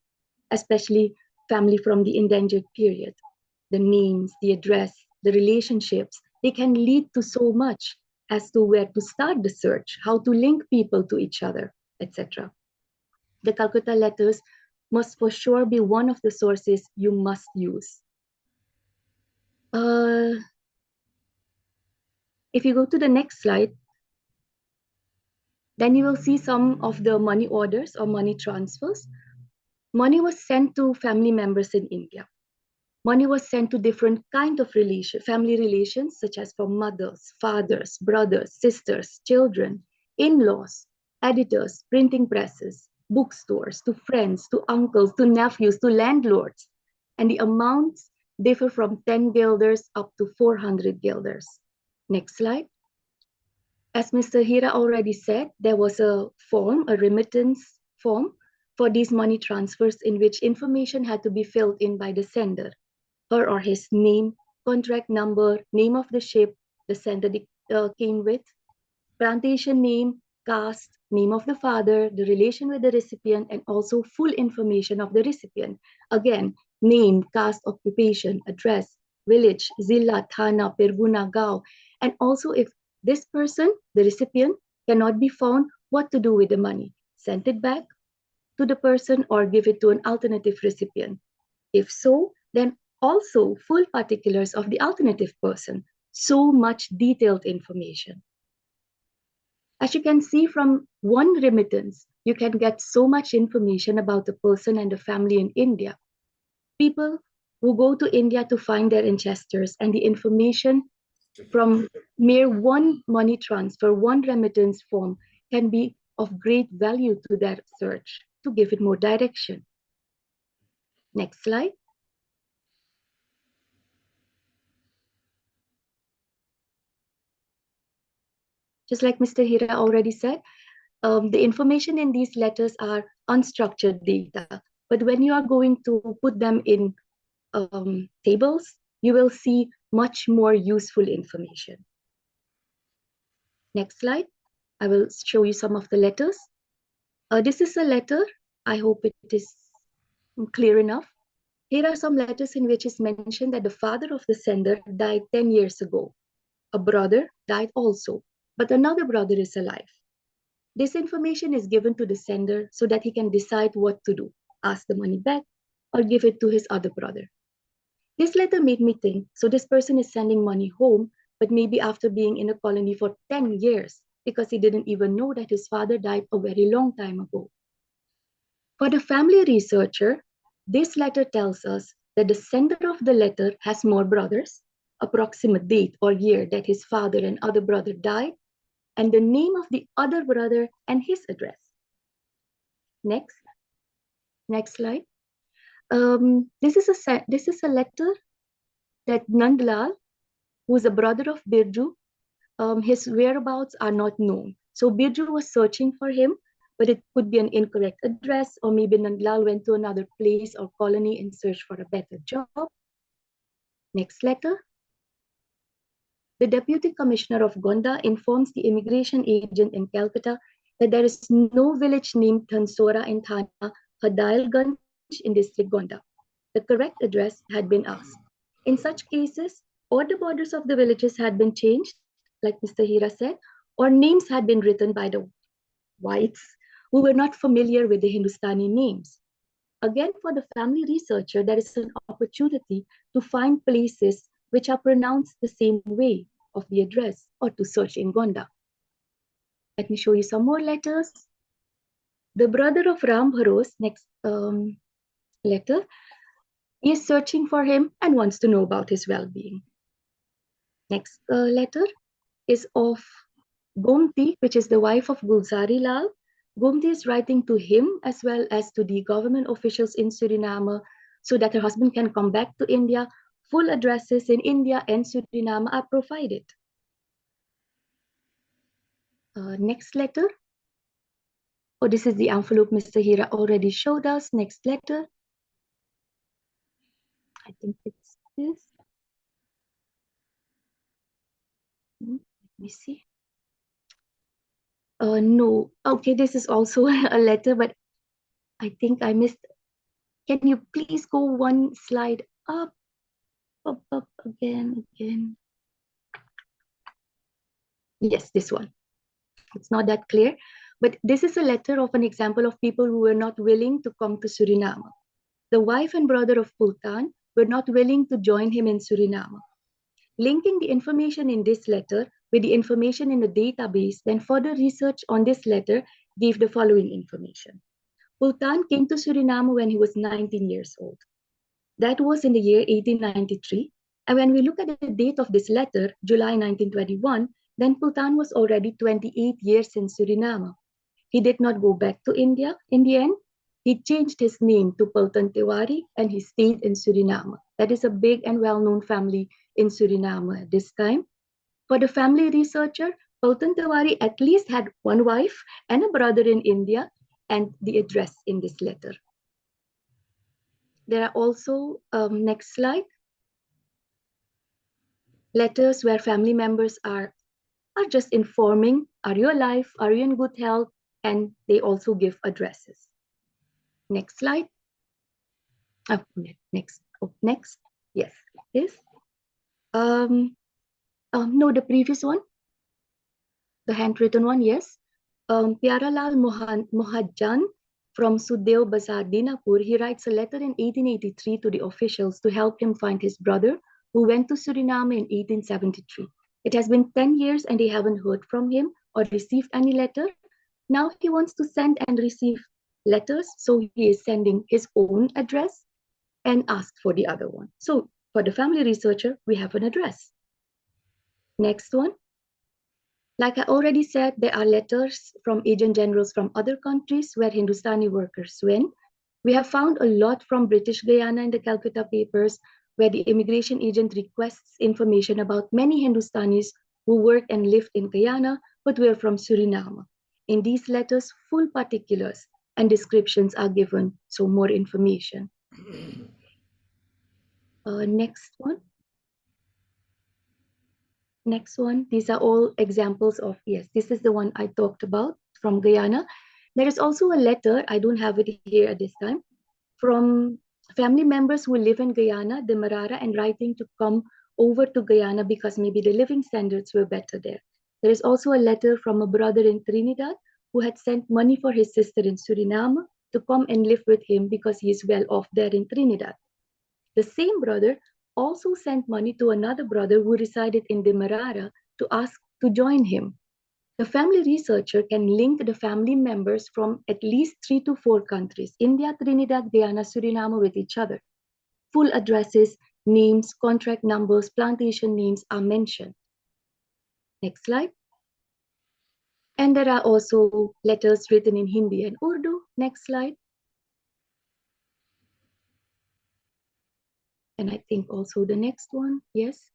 especially family from the endangered period. The names, the address, the relationships, they can lead to so much as to where to start the search, how to link people to each other, etc. The Calcutta letters must for sure be one of the sources you must use. If you go to the next slide, then you will see some of the money orders or money transfers. Money was sent to family members in India. Money was sent to different kind of family relations, such as for mothers, fathers, brothers, sisters, children, in-laws, editors, printing presses, bookstores, to friends, to uncles, to nephews, to landlords. And the amounts differ from 10 guilders up to 400 guilders. Next slide. As Mr. Hira already said, there was a form, a remittance form for these money transfers in which information had to be filled in by the sender. Her or his name, contract number, name of the ship the sender came with, plantation name, caste, name of the father, the relation with the recipient, and also full information of the recipient. Again, name, caste, occupation, address, village, zilla, thana, perguna, gao, and also if this person, the recipient, cannot be found, what to do with the money. Send it back to the person or give it to an alternative recipient. If so, then also full particulars of the alternative person, so much detailed information. As you can see from one remittance, you can get so much information about the person and the family in India. People who go to India to find their ancestors and the information from mere one money transfer, one remittance form can be of great value to their search to give it more direction. Next slide. Just like Mr. Hira already said, the information in these letters are unstructured data. But when you are going to put them in tables, you will see much more useful information. Next slide. I will show you some of the letters. This is a letter. I hope it is clear enough. Here are some letters in which is mentioned that the father of the sender died 10 years ago. A brother died also, but another brother is alive. This information is given to the sender so that he can decide what to do, ask the money back or give it to his other brother. This letter made me think, so this person is sending money home, but maybe after being in a colony for 10 years because he didn't even know that his father died a very long time ago. For the family researcher, this letter tells us that the sender of the letter has more brothers, approximate date or year that his father and other brother died, and the name of the other brother and his address. Next slide. This is a letter that Nandlal, who is a brother of Birju, his whereabouts are not known. So Birju was searching for him, but it could be an incorrect address, or maybe Nandlal went to another place or colony in search for a better job. Next letter. The Deputy Commissioner of Gonda informs the immigration agent in Calcutta that there is no village named Dhansora in Thana, Hadailganj, in district Gonda. The correct address had been asked. In such cases, or the borders of the villages had been changed, like Mr. Hira said, or names had been written by the whites who were not familiar with the Hindustani names. Again, for the family researcher, there is an opportunity to find places which are pronounced the same way of the address or to search in Gonda. Let me show you some more letters. The brother of Ram Bharos, next letter, is searching for him and wants to know about his well-being. Next letter is of Gomti, which is the wife of Gulzari Lal. Gomti is writing to him as well as to the government officials in Suriname so that her husband can come back to India. Full addresses in India and Suriname are provided. Next letter. Oh, this is the envelope Mr. Hira already showed us. Next letter. I think it's this. Let me see. No. Okay, this is also a letter, but I think I missed. Can you please go one slide up again? Yes, this one. It's not that clear, but this is a letter of an example of people who were not willing to come to Suriname. The wife and brother of Pultan were not willing to join him in Suriname. Linking the information in this letter with the information in the database, then further research on this letter gave the following information. Pultan came to Suriname when he was 19 years old. That was in the year 1893. And when we look at the date of this letter, July 1921, then Pultan was already 28 years in Suriname. He did not go back to India in the end. He changed his name to Pultan Tiwari and he stayed in Suriname. That is a big and well-known family in Suriname at this time. For the family researcher, Pultan Tiwari at least had one wife and a brother in India and the address in this letter. There are also, next slide, letters where family members are just informing, are you alive, are you in good health, and they also give addresses. Next slide. Oh, next. Yes, this. No, the previous one. The handwritten one, yes. Pyaralal Mohajjan from Sudev Bazar, Dinapur, he writes a letter in 1883 to the officials to help him find his brother who went to Suriname in 1873. It has been 10 years and they haven't heard from him or received any letter. Now he wants to send and receive letters, so he is sending his own address and ask for the other one. So for the family researcher, we have an address. Next one. Like I already said, there are letters from agent generals from other countries where Hindustani workers went. We have found a lot from British Guyana in the Calcutta papers, where the immigration agent requests information about many Hindustanis who work and live in Guyana, but were from Suriname. In these letters, full particulars and descriptions are given, so more information. Next one. Next one, these are all examples of, yes, this is the one I talked about from Guyana. There is also a letter, I don't have it here at this time, from family members who live in Guyana, the Marara, and writing to come over to Guyana because maybe the living standards were better there. There is also a letter from a brother in Trinidad who had sent money for his sister in Suriname to come and live with him because he is well off there in Trinidad. The same brother also sent money to another brother who resided in Demerara to ask to join him. The family researcher can link the family members from at least 3 to 4 countries, India, Trinidad, Guyana, Suriname, with each other. Full addresses, names, contract numbers, plantation names are mentioned. Next slide. And there are also letters written in Hindi and Urdu. Next slide. And I think also the next one, yes.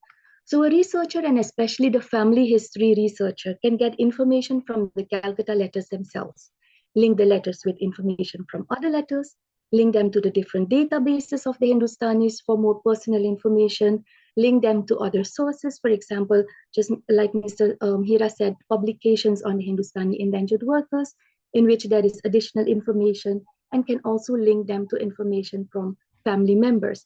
So a researcher, and especially the family history researcher, can get information from the Calcutta letters themselves, link the letters with information from other letters, link them to the different databases of the Hindustanis for more personal information, link them to other sources, for example, just like Mr. Hira said, publications on the Hindustani indentured workers, in which there is additional information, and can also link them to information from family members.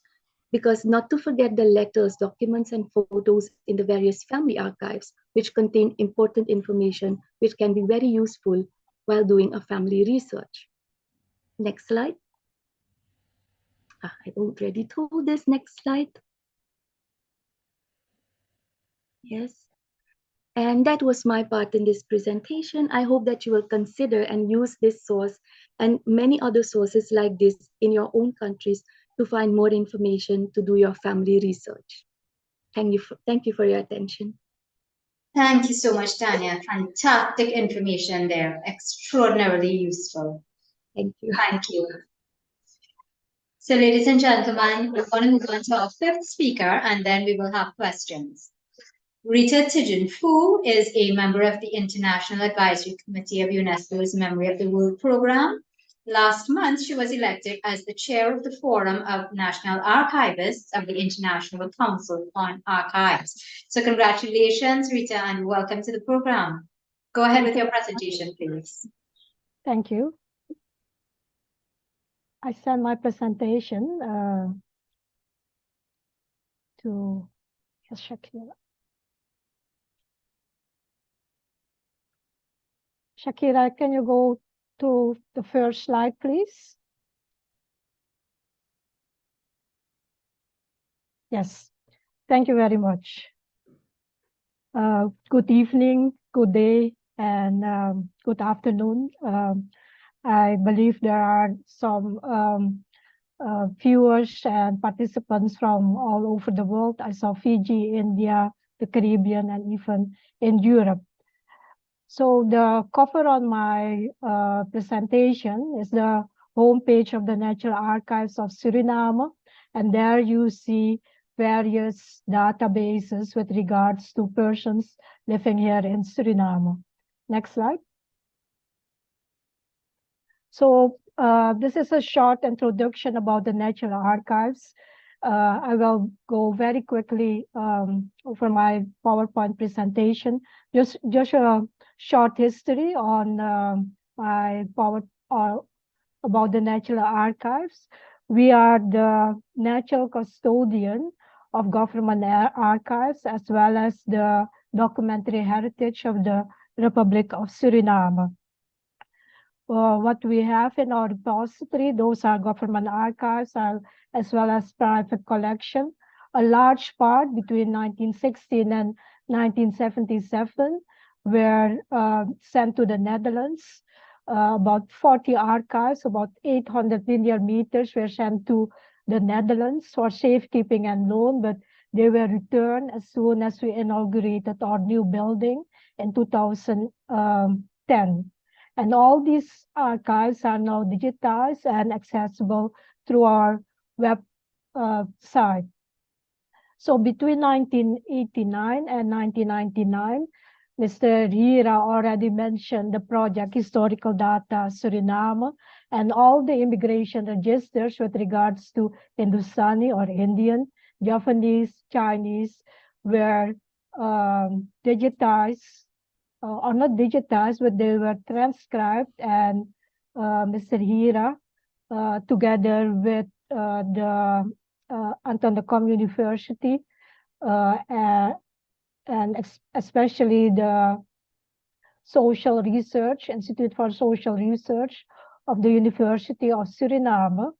Because not to forget the letters, documents, and photos in the various family archives, which contain important information which can be very useful while doing a family research. Next slide. I already told this. Next slide. Yes. And that was my part in this presentation. I hope that you will consider and use this source and many other sources like this in your own countries to find more information to do your family research. Thank you for your attention. Thank you so much, Tanya. Fantastic information there. Extraordinarily useful. Thank you. Thank you. So, ladies and gentlemen, we're going to move on to our fifth speaker, and then we will have questions. Rita Tijin-Fu is a member of the International Advisory Committee of UNESCO's Memory of the World Program. Last month, she was elected as the chair of the Forum of National Archivists of the International Council on Archives. So congratulations, Rita, and welcome to the program. Go ahead with your presentation, please. Thank you. I send my presentation to Shakira. Shakira, can you go to the first slide, please? Yes, thank you very much. Good evening, good day, and good afternoon. I believe there are some viewers and participants from all over the world. I saw Fiji, India, the Caribbean, and even in Europe. So the cover on my presentation is the homepage of the National Archives of Suriname. And there you see various databases with regards to persons living here in Suriname. Next slide. So this is a short introduction about the National Archives. I will go very quickly over my PowerPoint presentation. Just a short history on my about the National Archives. We are the natural custodian of government archives as well as the documentary heritage of the Republic of Suriname. What we have in our repository, those are government archives as well as private collection. A large part between 1916 and 1977 were sent to the Netherlands. About 40 archives, about 800 linear meters were sent to the Netherlands for safekeeping and loan, but they were returned as soon as we inaugurated our new building in 2010. And all these archives are now digitized and accessible through our web site. So between 1989 and 1999, Mr. Hira already mentioned the project Historical Data Suriname and all the immigration registers with regards to Hindustani or Indian, Japanese, Chinese were digitized, or not digitized, but they were transcribed, and Mr. Hira, together with the Anton de Kom University, and especially the Social Research, Institute for Social Research of the University of Suriname,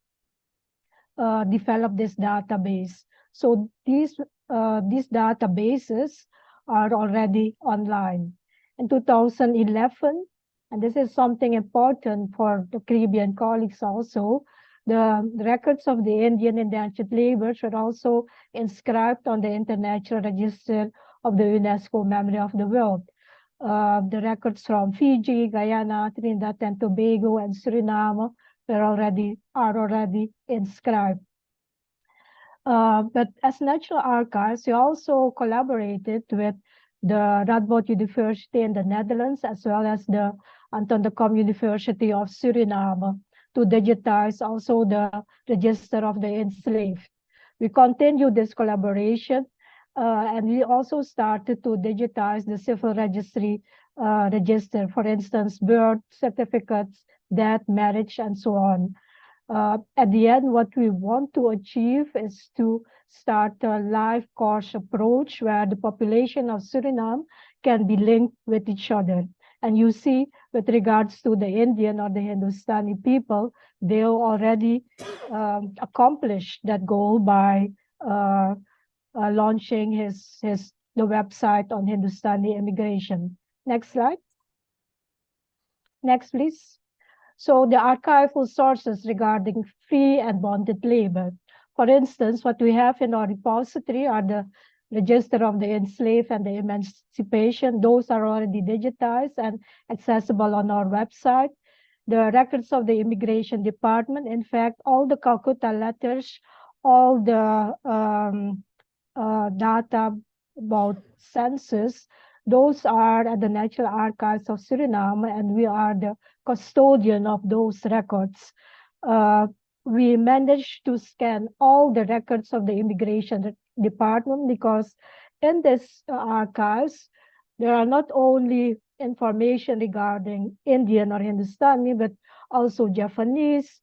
developed this database. So these databases are already online. In 2011, and this is something important for the Caribbean colleagues also, the records of the Indian indentured laborers were also inscribed on the International Register of the UNESCO Memory of the World. The records from Fiji, Guyana, Trinidad and Tobago, and Suriname are already inscribed. But as National Archives, we also collaborated with the Radboud University in the Netherlands, as well as the Anton de Kom University of Suriname, to digitize also the register of the enslaved. We continue this collaboration, and we also started to digitize the civil registry register, for instance, birth certificates, death, marriage, and so on. At the end, what we want to achieve is to start a life course approach where the population of Suriname can be linked with each other. And you see, with regards to the Indian or the Hindustani people, they already accomplished that goal by launching the website on Hindustani immigration. Next slide. Next, please. So the archival sources regarding free and bonded labor. For instance, what we have in our repository are the Register of the Enslaved and the Emancipation. Those are already digitized and accessible on our website. The records of the Immigration Department, in fact, all the Calcutta letters, all the data about census, those are at the National Archives of Suriname, and we are the custodian of those records. We managed to scan all the records of the Immigration Department because in this archives, there are not only information regarding Indian or Hindustani, but also Japanese,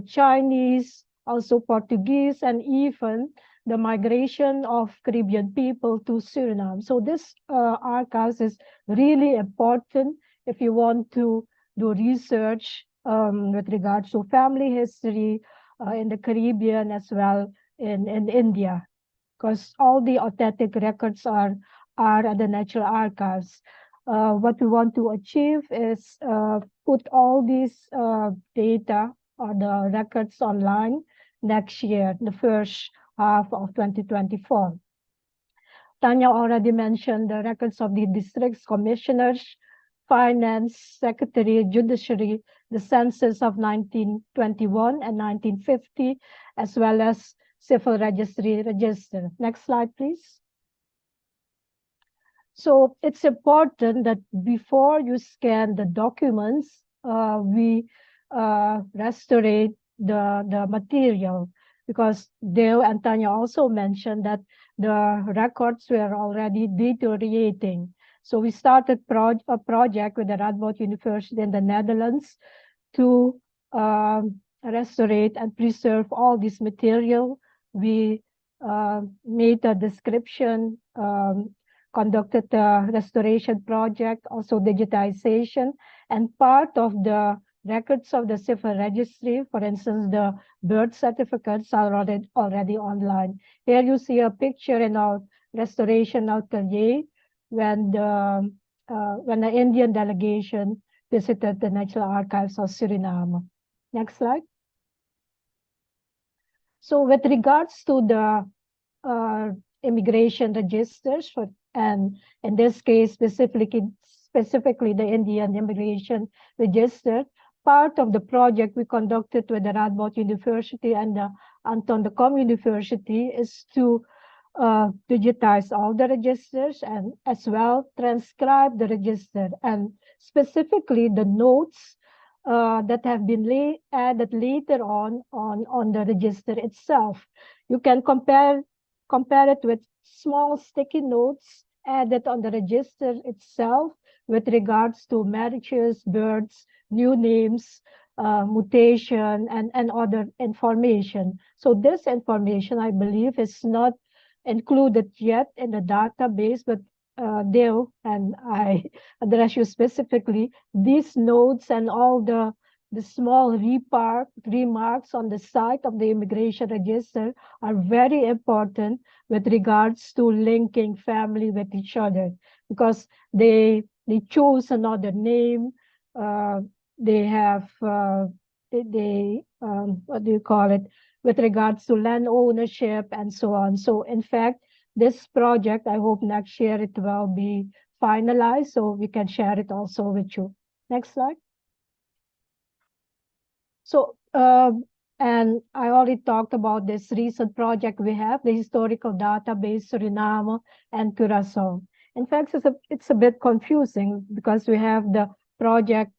Chinese, also Portuguese, and even the migration of Caribbean people to Suriname. So this archives is really important if you want to do research with regards to family history in the Caribbean as well in India, because all the authentic records are at the National Archives. What we want to achieve is put all these data or the records online next year, the first half of 2024. Tanya already mentioned the records of the districts commissioners, finance, secretary, judiciary, the census of 1921 and 1950, as well as civil registry register. Next slide, please. So it's important that before you scan the documents, we restore the material, because Dale and Tanya also mentioned that the records were already deteriorating. So we started a project with the Radboud University in the Netherlands to restore and preserve all this material. We made a description, conducted a restoration project, also digitization, and part of the records of the civil registry, for instance, the birth certificates are already online. Here you see a picture in our restoration atelier when the Indian delegation visited the National Archives of Suriname. Next slide. So with regards to the immigration registers, and in this case, specifically the Indian Immigration Register, part of the project we conducted with the Radboud University and the Anton de Kom University is to digitize all the registers and as well transcribe the register, and specifically the notes that have been added later on the register itself. You can compare it with small sticky notes added on the register itself with regards to marriages, births, new names, mutation, and other information. So this information, I believe, is not included yet in the database, but Dale and I address you specifically. These notes and all the small remarks on the site of the immigration register are very important with regards to linking family with each other, because they choose another name, they have what do you call it, with regards to land ownership and so on. So in fact, this project, I hope next year it will be finalized so we can share it also with you. Next slide. So, and I already talked about this recent project we have, the historical database Suriname and Curaçao. In fact, it's a bit confusing because we have the project,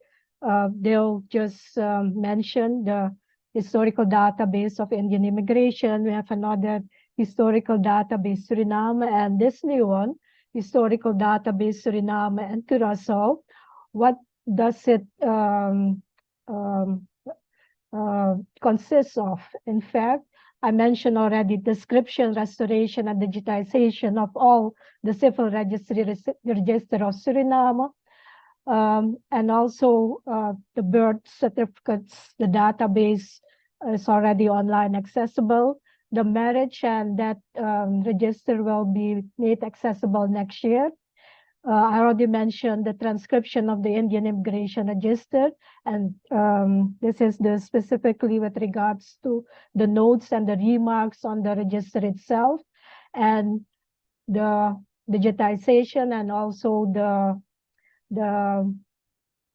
they'll just mention the historical database of Indian immigration. We have another historical database Suriname, and this new one, historical database Suriname and Curaçao. What does it consists of. In fact, I mentioned already description, restoration, and digitization of all the civil registry register of Suriname, and also the birth certificates, the database is already online accessible. The marriage and death register will be made accessible next year. I already mentioned the transcription of the Indian Immigration Register, and this is specifically with regards to the notes and the remarks on the register itself, and the digitization and also the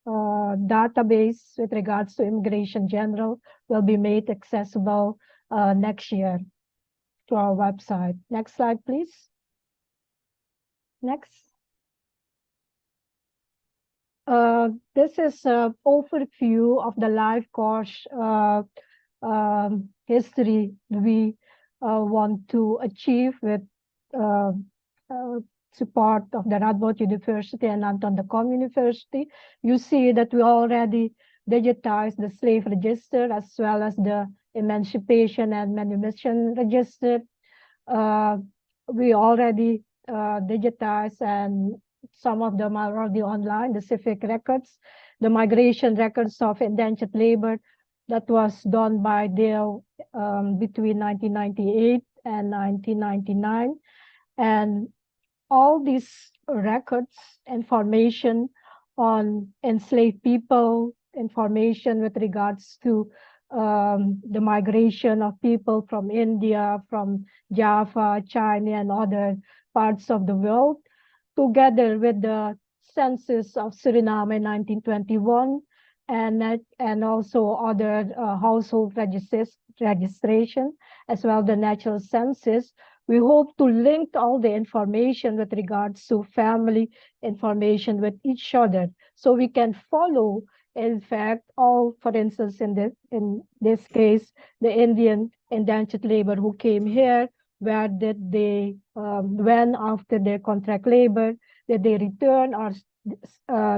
database with regards to Immigration General will be made accessible next year to our website. Next slide, please. Next. This is an overview of the life course history we want to achieve with support of the Radboud University and Anton de Kom University. You see that we already digitized the slave register as well as the emancipation and manumission register. We already digitized, and some of them are already online, the civic records, the migration records of indentured labor that was done by Dale between 1998 and 1999. And all these records, information on enslaved people, information with regards to the migration of people from India, from Java, China, and other parts of the world, together with the census of Suriname in 1921, and also other household registration, as well the natural census. We hope to link all the information with regards to family information with each other, so we can follow, in fact, all, for instance, in this case, the Indian indentured labor who came here, where did they, when after their contract labor, did they return, or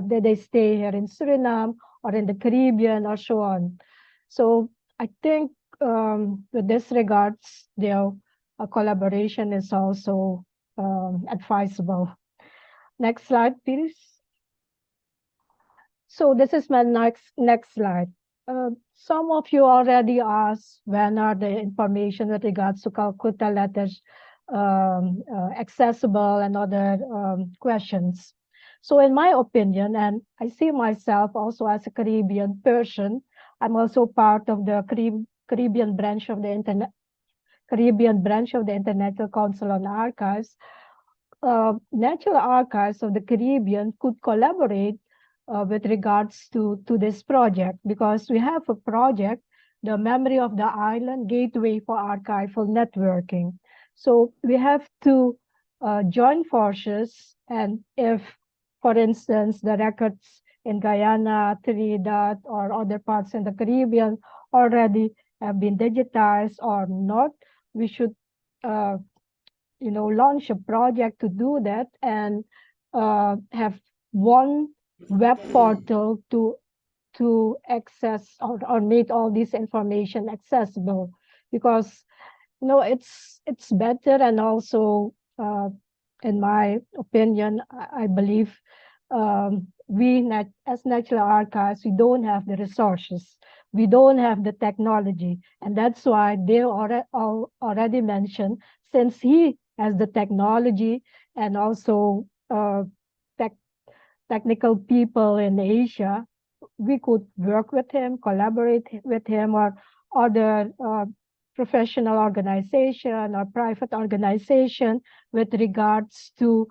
did they stay here in Suriname or in the Caribbean, or so on. So I think with this regards, their collaboration is also advisable. Next slide, please. So this is my next slide. Some of you already asked when are the information with regards to Calcutta letters accessible, and other questions. So in my opinion, and I see myself also as a Caribbean person, I'm also part of the Caribbean branch of the International Council on Archives. National Archives of the Caribbean could collaborate with regards to this project, because we have a project, the Memory of the Island Gateway for Archival Networking. So we have to join forces, and if, for instance, the records in Guyana, Trinidad, or other parts in the Caribbean already have been digitized or not, we should launch a project to do that, and have one web portal to access or make all this information accessible, because it's better, and also in my opinion, I believe we as National Archives, we don't have the resources, we don't have the technology, and that's why they already mentioned, since he has the technology and also technical people in Asia, we could work with him, collaborate with him, or other professional organization or private organization with regards to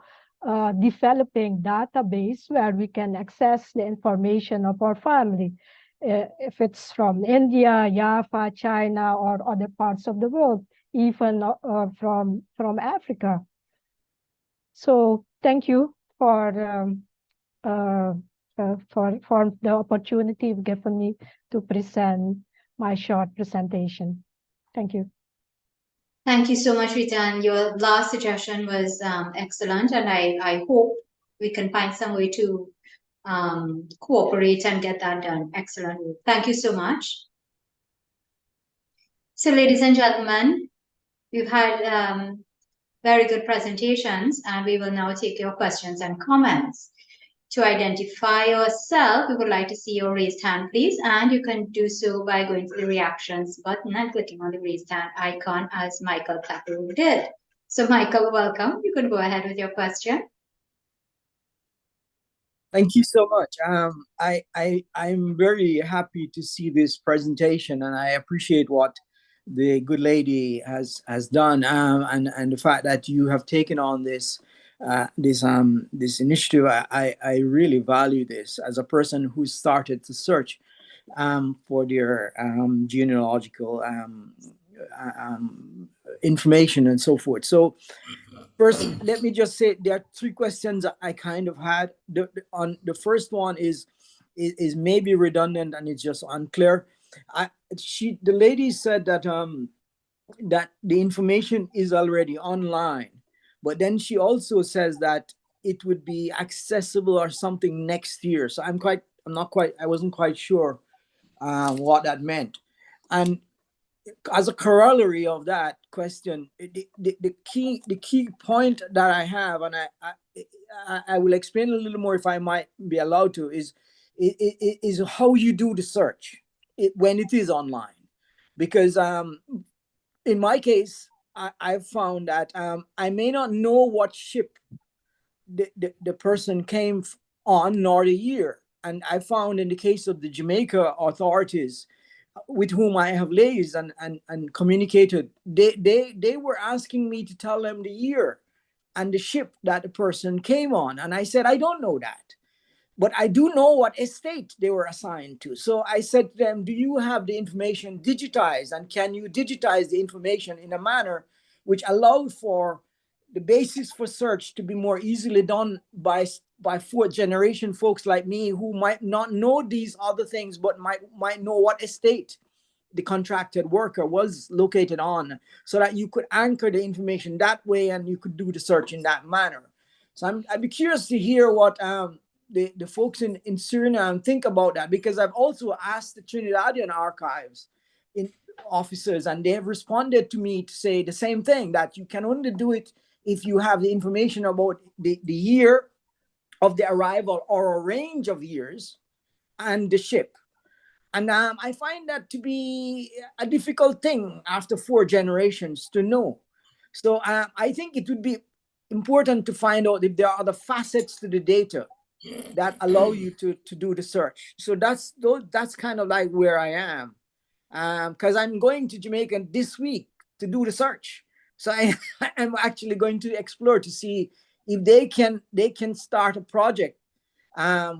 developing database where we can access the information of our family, if it's from India, Java, China, or other parts of the world, even from Africa. So thank you for the opportunity you've given me to present my short presentation. Thank you. Thank you so much, Rita. And your last suggestion was excellent, and I hope we can find some way to cooperate and get that done. Excellent. Thank you so much. So, ladies and gentlemen, we've had very good presentations, and we will now take your questions and comments. To identify yourself, we would like to see your raised hand, please, and you can do so by going to the reactions button and clicking on the raised hand icon as Michael Clapper did. So, Michael, welcome. You can go ahead with your question. Thank you so much. I'm very happy to see this presentation, and I appreciate what the good lady has done, and the fact that you have taken on this initiative. I really value this as a person who started to search for their genealogical information and so forth. So first, let me just say there are three questions I kind of had. The first one is maybe redundant and it's just unclear. The lady said that that the information is already online, but then she also says that it would be accessible or something next year. So I wasn't quite sure what that meant. And as a corollary of that question, the key point that I have, and I will explain a little more if I might be allowed to, is how you do the search when it is online. Because in my case, I've found that I may not know what ship the person came on nor the year. And I found in the case of the Jamaica authorities, with whom I have liaised and communicated, they were asking me to tell them the year and the ship that the person came on. And I said, I don't know that, but I do know what estate they were assigned to. So I said to them, do you have the information digitized? And can you digitize the information in a manner which allows for the basis for search to be more easily done by fourth generation folks like me, who might not know these other things, but might know what estate the contracted worker was located on, so that you could anchor the information that way and you could do the search in that manner. So I'd be curious to hear what the folks in Suriname think about that, because I've also asked the Trinidadian archives officers, and they have responded to me to say the same thing, that you can only do it if you have the information about the year of the arrival or a range of years and the ship. And I find that to be a difficult thing after 4 generations to know. So I think it would be important to find out if there are other facets to the data that allow you to do the search. So that's kind of like where I am, because I'm going to Jamaica this week to do the search. So I'm actually going to explore to see if they can start a project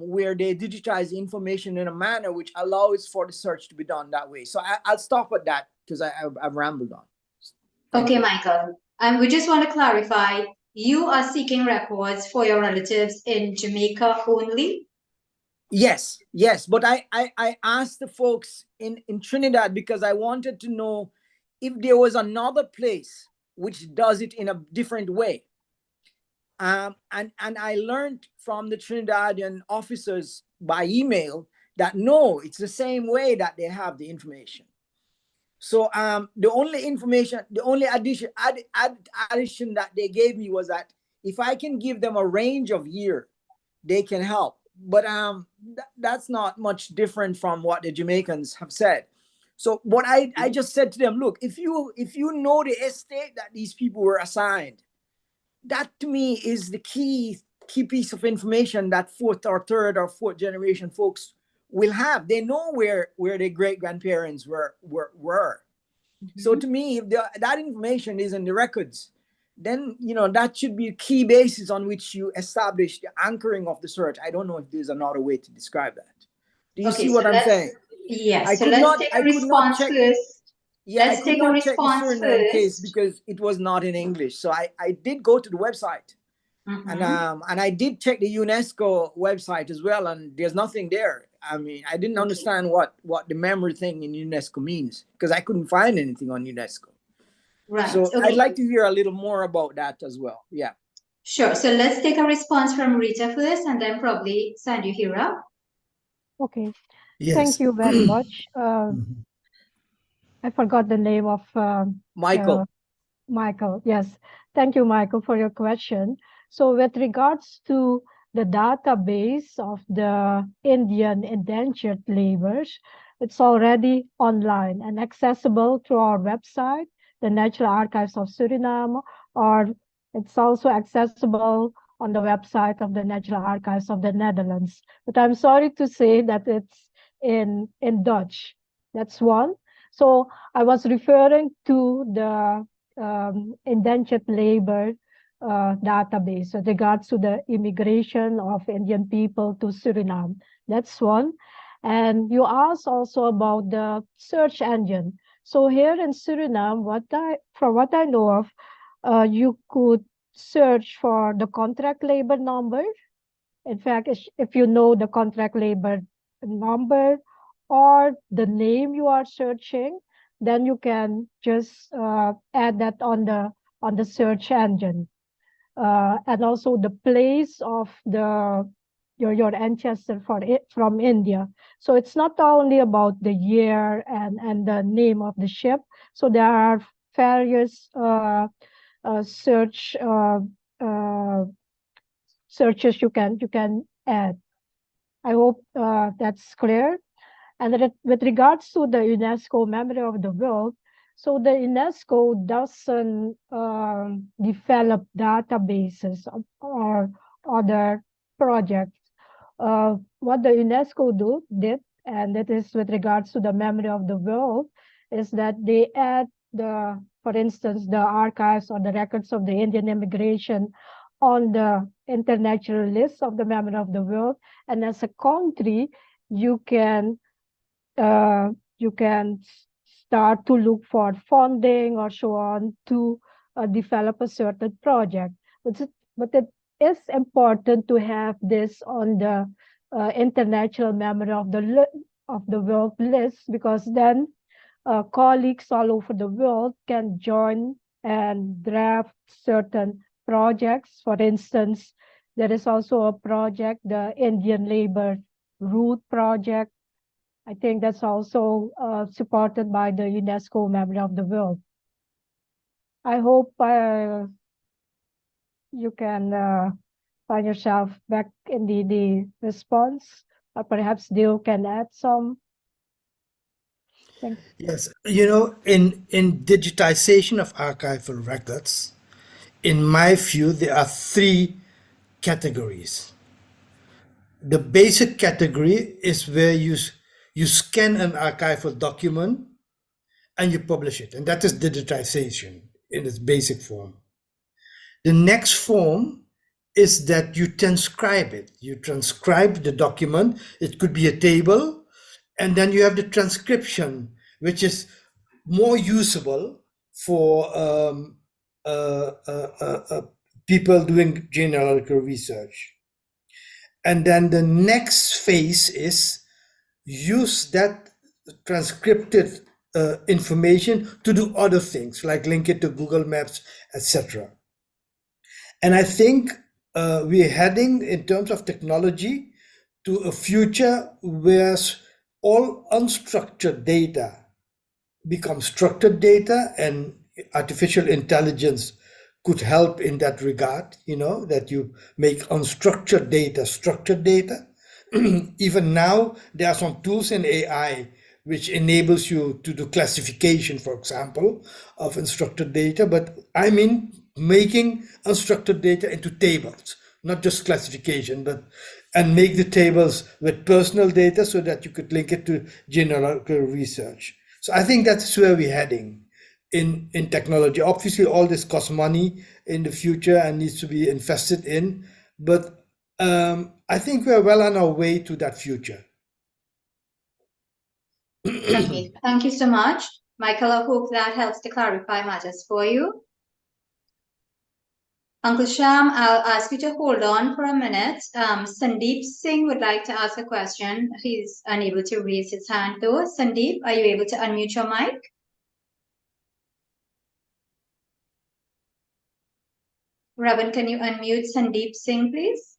where they digitize the information in a manner which allows for the search to be done that way. So I'll stop at that because I've rambled on. Okay, Michael. We just want to clarify, you are seeking records for your relatives in Jamaica only? Yes. But I asked the folks in Trinidad because I wanted to know if there was another place which does it in a different way. And I learned from the Trinidadian officers by email that no, it's the same way that they have the information. So the only addition that they gave me was that if I can give them a range of year, they can help. But that's not much different from what the Jamaicans have said. So what I just said to them, look, if you know the estate that these people were assigned, that to me is the key piece of information that fourth or third or fourth generation folks will have. They know where their great grandparents were. Mm-hmm. So to me, if that information is in the records, then that should be a key basis on which you establish the anchoring of the search. I don't know if there's another way to describe that. Do you see what I'm saying? Yes. Let's take a response first. Yeah, I could not check the Suriname case because it was not in English. So I did go to the website, mm-hmm. and I did check the UNESCO website as well, and there's nothing there. I mean, I didn't understand what the memory thing in UNESCO means because I couldn't find anything on UNESCO. Right. So I'd like to hear a little more about that as well. Yeah. Sure. So let's take a response from Rita first, and then probably Sanjuhira. Okay, Yes. thank you very much. Mhm. I forgot the name of Michael. Michael. Yes, thank you, Michael, for your question. So with regards to the database of the Indian indentured laborers, it's already online and accessible through our website, the Natural Archives of Suriname, or it's also accessible on the website of the Natural Archives of the Netherlands. But I'm sorry to say that it's in Dutch. That's one. So I was referring to the indentured labor database with regards to the immigration of Indian people to Suriname. That's one. And you asked also about the search engine. So here in Suriname, from what I know of, you could search for the contract labor number. In fact, if you know the contract labor number or the name you are searching, then you can just add that on the search engine, and also the place of your ancestor from India. So it's not only about the year and the name of the ship. So there are various searches you can add. I hope that's clear. And with regards to the UNESCO Memory of the World, so the UNESCO doesn't develop databases or other projects. What the UNESCO did, and that is with regards to the memory of the world, is that they add for instance, the archives or the records of the Indian immigration on the international list of the memory of the world. And as a country, you can start to look for funding or so on to develop a certain project. But it is important to have this on the international memory of the world list, because then colleagues all over the world can join and draft certain projects. For instance, there is also a project, the Indian Labor Route Project. I think that's also supported by the UNESCO Memory of the World. I hope you can find yourself back in the response, or perhaps Dio can add some. Thanks. Yes, in digitization of archival records, in my view, there are three categories. The basic category is where you scan an archival document and you publish it, and that is digitization in its basic form. The next form is that you transcribe it. You transcribe the document. It could be a table, and then you have the transcription, which is more usable for people doing genealogical research. And then the next phase is use that transcripted information to do other things, like link it to Google Maps, etc. And I think we're heading, in terms of technology, to a future where all unstructured data becomes structured data, and artificial intelligence could help in that regard, that you make unstructured data structured data. Even now, there are some tools in AI which enables you to do classification, for example, of unstructured data. But I mean making unstructured data into tables, not just classification, and make the tables with personal data so that you could link it to genealogical research. So I think that's where we're heading in technology. Obviously, all this costs money in the future and needs to be invested in, but I think we're well on our way to that future. Okay, thank you so much. Michael, I hope that helps to clarify matters for you. Uncle Sham, I'll ask you to hold on for a minute. Sandeep Singh would like to ask a question. He's unable to raise his hand though. Sandeep, are you able to unmute your mic? Ravan, can you unmute Sandeep Singh, please?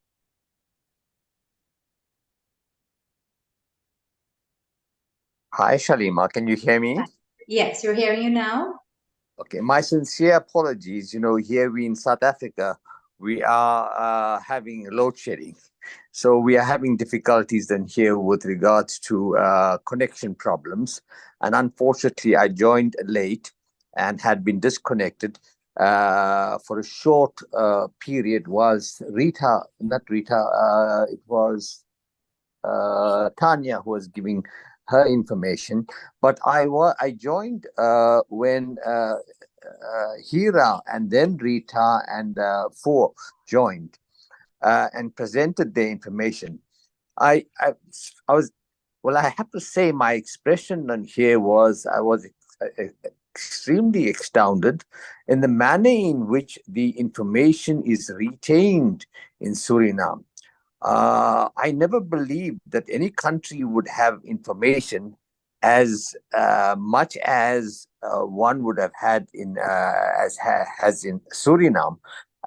Hi, Shalima. Can you hear me? Yes, we're hearing you now. Okay. My sincere apologies. Here we in South Africa, we are having load shedding. So we are having difficulties then here with regards to connection problems. And unfortunately, I joined late and had been disconnected for a short period whilst it was Tanya who was giving her information, but I joined when Hira and then Rita and Four joined and presented their information. I was well. I have to say my expression on here was I was extremely astounded in the manner in which the information is retained in Suriname. I never believed that any country would have information as much as one would have had as in Suriname.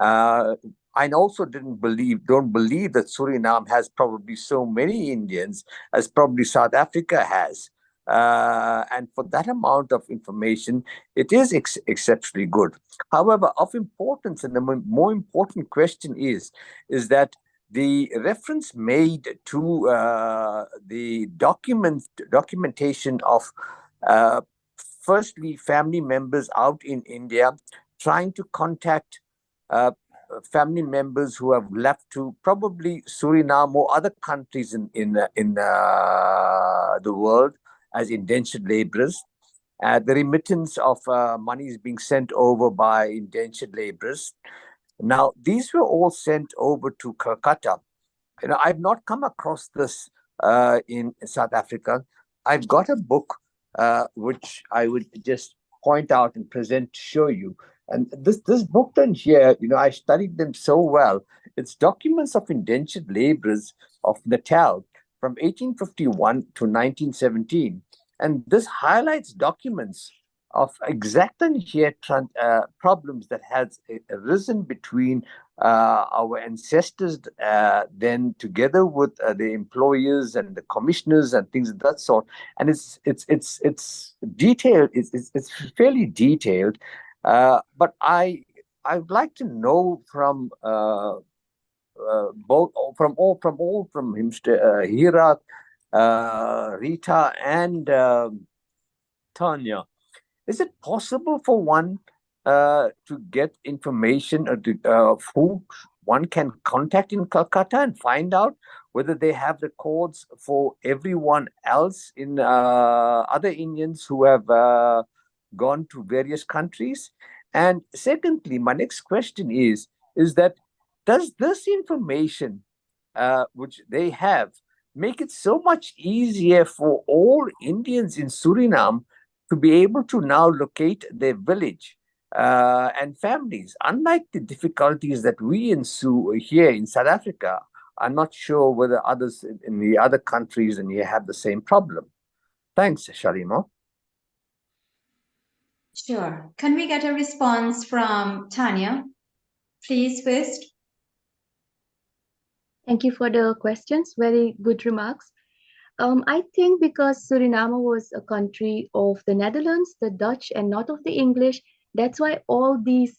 I also don't believe that Suriname has probably so many Indians as probably South Africa has. And for that amount of information, it is exceptionally good. However, of importance, and the more important question is that the reference made to the documentation of firstly family members out in India trying to contact family members who have left to probably Suriname or other countries in the world as indentured laborers. The remittance of money is being sent over by indentured laborers. Now, these were all sent over to Kolkata. I've not come across this in South Africa. I've got a book which I would just point out and present to show you. And this book done here, I studied them so well. It's Documents of Indentured Laborers of Natal from 1851 to 1917. And this highlights documents of exact and here problems that has arisen between our ancestors then together with the employers and the commissioners and things of that sort. And it's detailed. It's fairly detailed. But I would like to know from him, Hira, Rita, and Tanya. Is it possible for one to get information of who one can contact in Kolkata and find out whether they have records for everyone else in other Indians who have gone to various countries? And secondly, my next question is that does this information which they have make it so much easier for all Indians in Suriname to be able to now locate their village and families, unlike the difficulties that we here in South Africa? I'm not sure whether others in the other countries and you have the same problem. Thanks, Shalima. Sure. Can we get a response from Tanya, please, first? Thank you for the questions. Very good remarks. I think because Suriname was a country of the Netherlands, the Dutch, and not of the English, that's why all these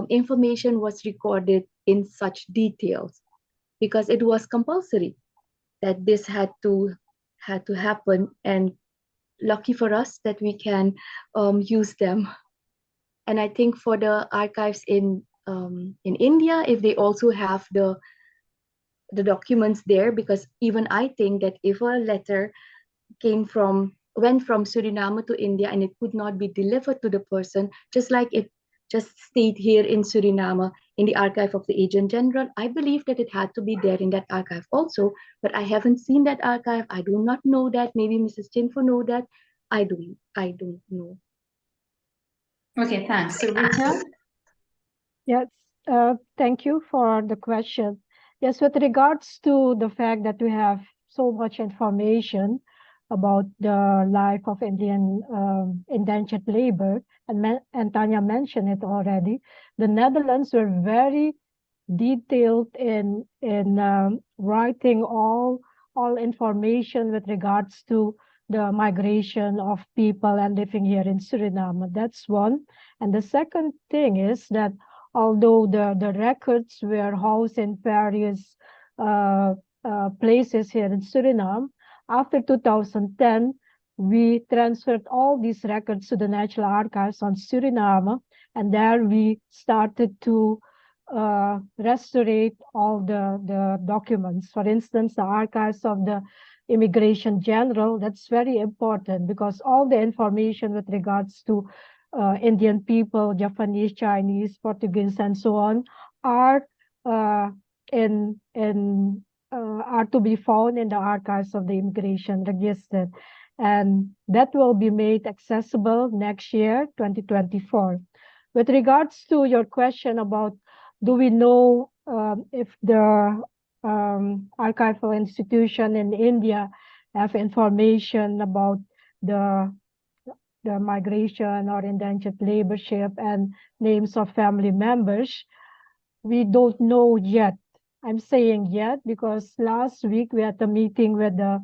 information was recorded in such details, because it was compulsory that this had to happen. And lucky for us that we can use them. And I think for the archives in India, if they also have the documents there, because even I think that if a letter went from Suriname to India and it could not be delivered to the person, just like it just stayed here in Suriname in the archive of the Agent General, I believe that it had to be there in that archive also, but I haven't seen that archive. I do not know that. Maybe Mrs. Chinfo know that. I don't know. Okay, thanks. So Rita? Yes, thank you for the question. Yes, with regards to the fact that we have so much information, about the life of Indian indentured labor, and Tanya mentioned it already. The Netherlands were very detailed in writing all information with regards to the migration of people and living here in Suriname. That's one. And the second thing is that although the records were housed in various places here in Suriname, after 2010, we transferred all these records to the National Archives on Suriname, and there we started to restaurate all the documents. For instance, the archives of the Immigration General, that's very important because all the information with regards to Indian people, Japanese, Chinese, Portuguese, and so on are are to be found in the archives of the Immigration Register. And that will be made accessible next year, 2024. With regards to your question about do we know if the archival institution in India have information about the migration or indentured laborship and names of family members, we don't know yet. I'm saying yet because last week we had a meeting with the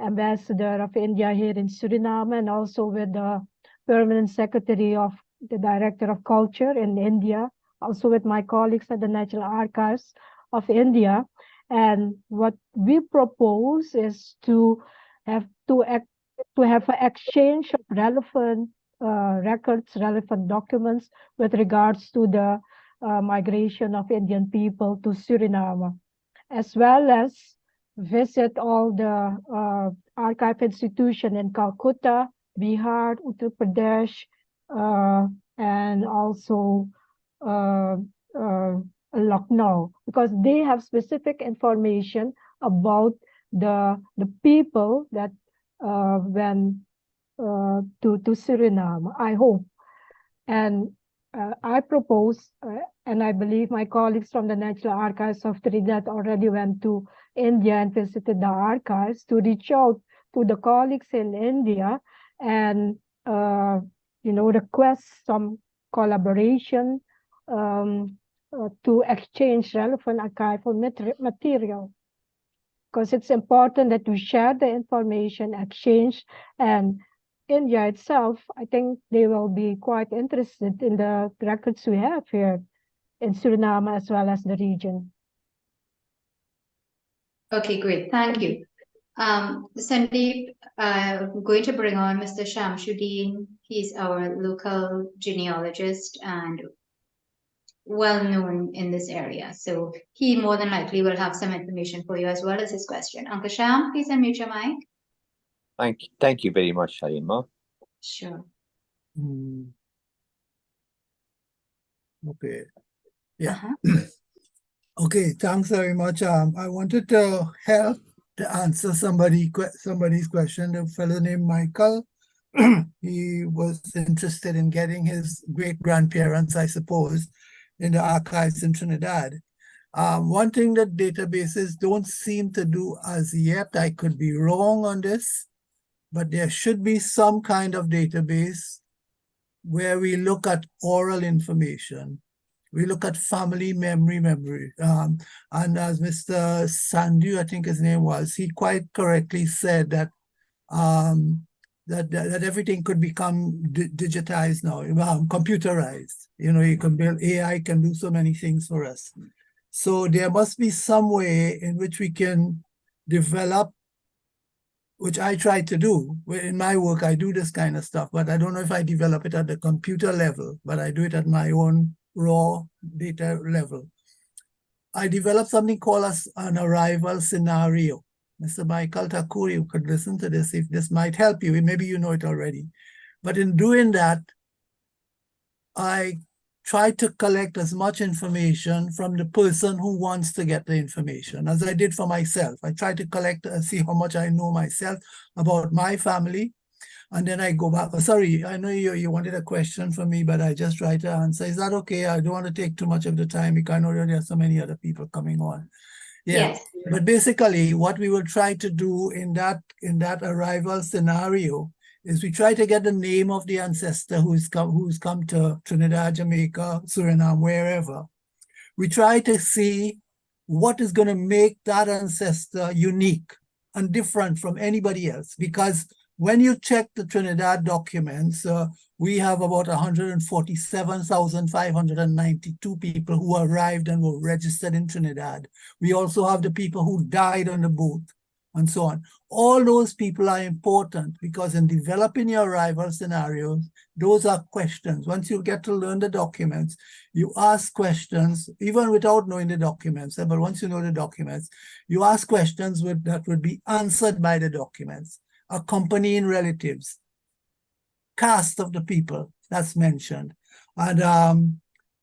ambassador of India here in Suriname and also with the permanent secretary of the director of culture in India, also with my colleagues at the National Archives of India. And what we propose is to have an exchange of relevant records, relevant documents with regards to the migration of Indian people to Suriname, as well as visit all the archive institution in Calcutta, Bihar, Uttar Pradesh, and also Lucknow, because they have specific information about the people that went to Suriname, I hope. And I propose, and I believe my colleagues from the National Archives of Trinidad already went to India and visited the archives, to reach out to the colleagues in India and request some collaboration to exchange relevant archival material. Because it's important that we share the information, exchange, and India itself, I think they will be quite interested in the records we have here in Suriname as well as the region. Okay, great. Thank you. Sandeep, I'm going to bring on Mr. Shamsuddin. He's our local genealogist and well known in this area. So he more than likely will have some information for you as well as his question. Uncle Sham, please unmute your mic. Thank you very much, Halima. Sure. Okay. Yeah. Okay, thanks very much. I wanted to help to answer somebody's question. A fellow named Michael, he was interested in getting his great-grandparents, I suppose, in the archives in Trinidad. One thing that databases don't seem to do as yet, I could be wrong on this, but there should be some kind of database where we look at oral information. We look at family memory. And as Mr. Sandhu, I think his name was, he quite correctly said that that everything could become digitized now, computerized. You can build, AI can do so many things for us. So there must be some way in which we can develop, which I try to do. In my work, I do this kind of stuff, but I don't know if I develop it at the computer level, but I do it at my own raw data level. I developed something called an arrival scenario. Mr. Michael Takuri, you could listen to this if this might help you. Maybe you know it already. But in doing that, I try to collect as much information from the person who wants to get the information, as I did for myself. I try to collect and see how much I know myself about my family. And then I go back. Sorry, I know you wanted a question from me, but I just try to answer. Is that okay? I don't want to take too much of the time because I know there are so many other people coming on. Yes. But basically, what we will try to do in that arrival scenario is we try to get the name of the ancestor who's come to Trinidad, Jamaica, Suriname, wherever. We try to see what is going to make that ancestor unique and different from anybody else. Because when you check the Trinidad documents, we have about 147,592 people who arrived and were registered in Trinidad. We also have the people who died on the boat and so on. All those people are important because in developing your arrival scenarios, those are questions. Once you get to learn the documents, you ask questions, even without knowing the documents. But once you know the documents, you ask questions that would be answered by the documents. Accompanying relatives, caste of the people that's mentioned, and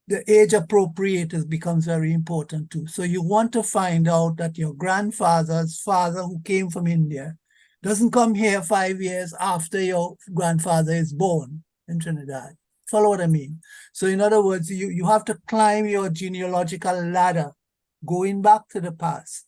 the age appropriate becomes very important too. So you want to find out that your grandfather's father who came from India doesn't come here 5 years after your grandfather is born in Trinidad. Follow what I mean? So in other words, you have to climb your genealogical ladder going back to the past.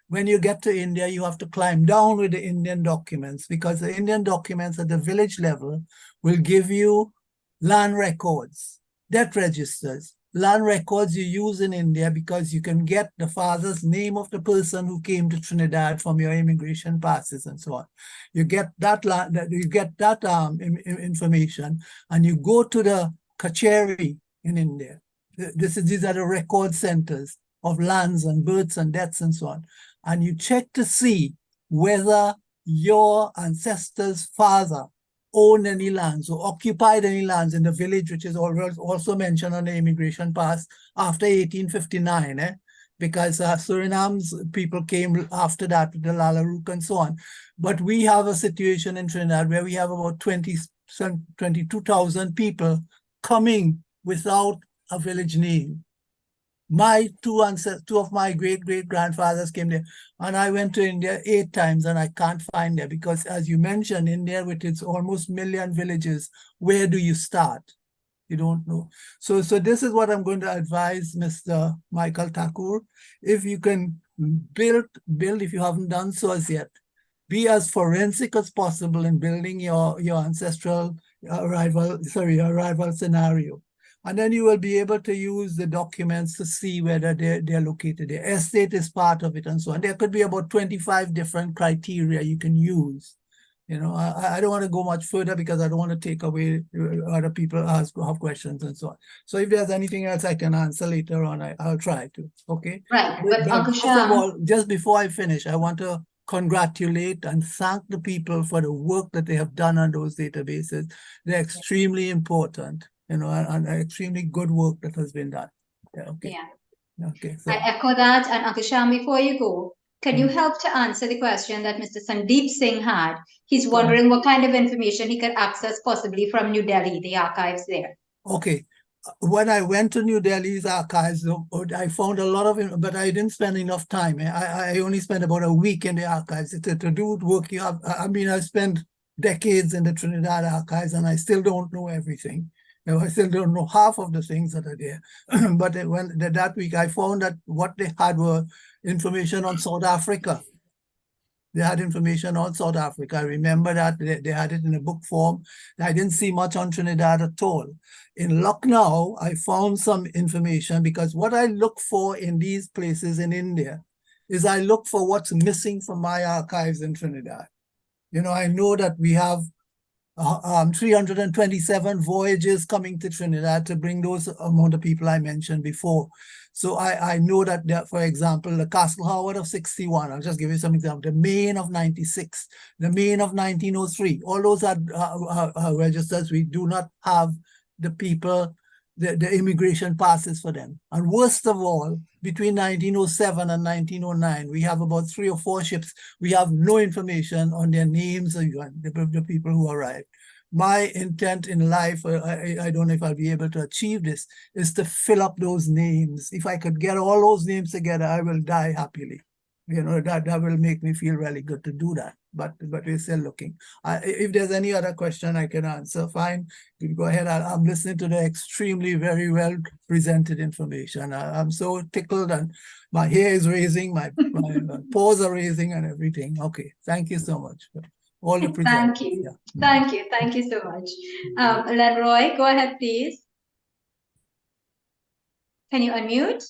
When you get to India, you have to climb down with the Indian documents because the Indian documents at the village level will give you land records, death registers, land records you use in India because you can get the father's name of the person who came to Trinidad from your immigration passes and so on. You get that information and you go to the Kacheri in India. These are the record centers of lands and births and deaths and so on. And you check to see whether your ancestor's father owned any lands or occupied any lands in the village, which is also mentioned on the immigration pass after 1859, because Suriname's people came after that with the Lallarookh and so on. But we have a situation in Trinidad where we have about 22,000 people coming without a village name. My two of my great-great-grandfathers came there, and I went to India 8 times, and I can't find there because, as you mentioned, India with its almost million villages, where do you start? You don't know. So this is what I'm going to advise Mr. Michael Thakur. If you can build, if you haven't done so as yet, be as forensic as possible in building your ancestral arrival scenario. And then you will be able to use the documents to see whether they're located there. Estate is part of it and so on. There could be about 25 different criteria you can use. You know, I don't want to go much further because I don't want to take away other people have questions and so on. So if there's anything else I can answer later on, I'll try to, okay? Right, but Uncle first Sham, of all, just before I finish, I want to congratulate and thank the people for the work that they have done on those databases. They're extremely important. You know, and extremely good work that has been done. Yeah, okay. Yeah. Okay. So. I echo that. And Uncle Sham, before you go, can you help to answer the question that Mr. Sandeep Singh had? He's wondering what kind of information he could access possibly from New Delhi, the archives there. Okay. When I went to New Delhi's archives, I found a lot of it, but I didn't spend enough time. I only spent about a week in the archives. To do work you have, I mean, I spent decades in the Trinidad archives and I still don't know everything. You know, I still don't know half of the things that are there. But that week, I found that what they had were information on South Africa. They had information on South Africa. I remember that they had it in a book form. I didn't see much on Trinidad at all. In Lucknow, I found some information because what I look for in these places in India is I look for what's missing from my archives in Trinidad. You know, I know that we have 327 voyages coming to Trinidad to bring those amount of people I mentioned before. So I know that, for example, the Castle Howard of 61, I'll just give you some examples, the Maine of 96, the Maine of 1903, all those are registers. We do not have the people, the immigration passes for them. And worst of all, between 1907 and 1909, we have about 3 or 4 ships. We have no information on their names or the people who arrived. My intent in life, I don't know if I'll be able to achieve this, is to fill up those names. If I could get all those names together, I will die happily. that will make me feel really good to do that. But we're still looking. If there's any other question I can answer, fine. You can go ahead. I'm listening to the extremely very well presented information. I'm so tickled, and my hair is raising, my paws are raising, and everything. Okay, thank you so much for all the presenters. Thank you. Thank you so much. Leroy, go ahead, please. Can you unmute?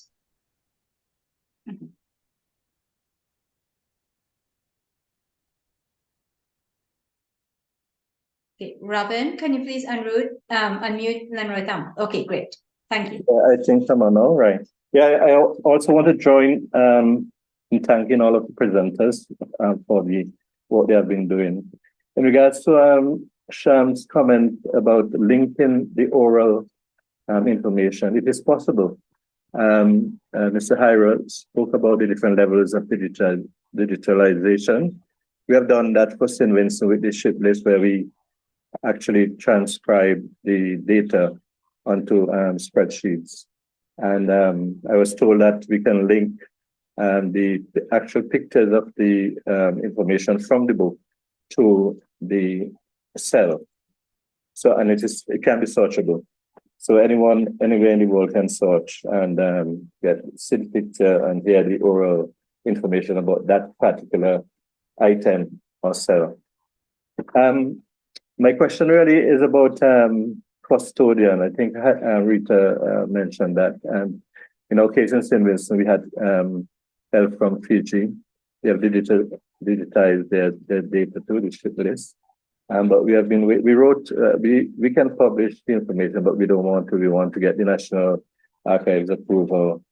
Okay, Robin, can you please unmute Leroy Tam? Okay, great. Thank you. I think I'm on all right. Yeah, I also want to join in thanking all of the presenters for what they have been doing. In regards to Sham's comment about linking the oral information, it is possible. Mr. Hira spoke about the different levels of digitalization. We have done that for St. Vincent with the ship list, where we actually transcribe the data onto spreadsheets. And I was told that we can link the actual pictures of the information from the book to the cell. So, and it can be searchable. So anyone anywhere in the world can search and see the picture and hear the oral information about that particular item or cell. My question really is about custodian. I think Rita mentioned that. In our case in St. Vincent, we had help from Fiji. They have digitized their data to the ship list. But we can publish the information, but we don't want to. We want to get the National Archives approval.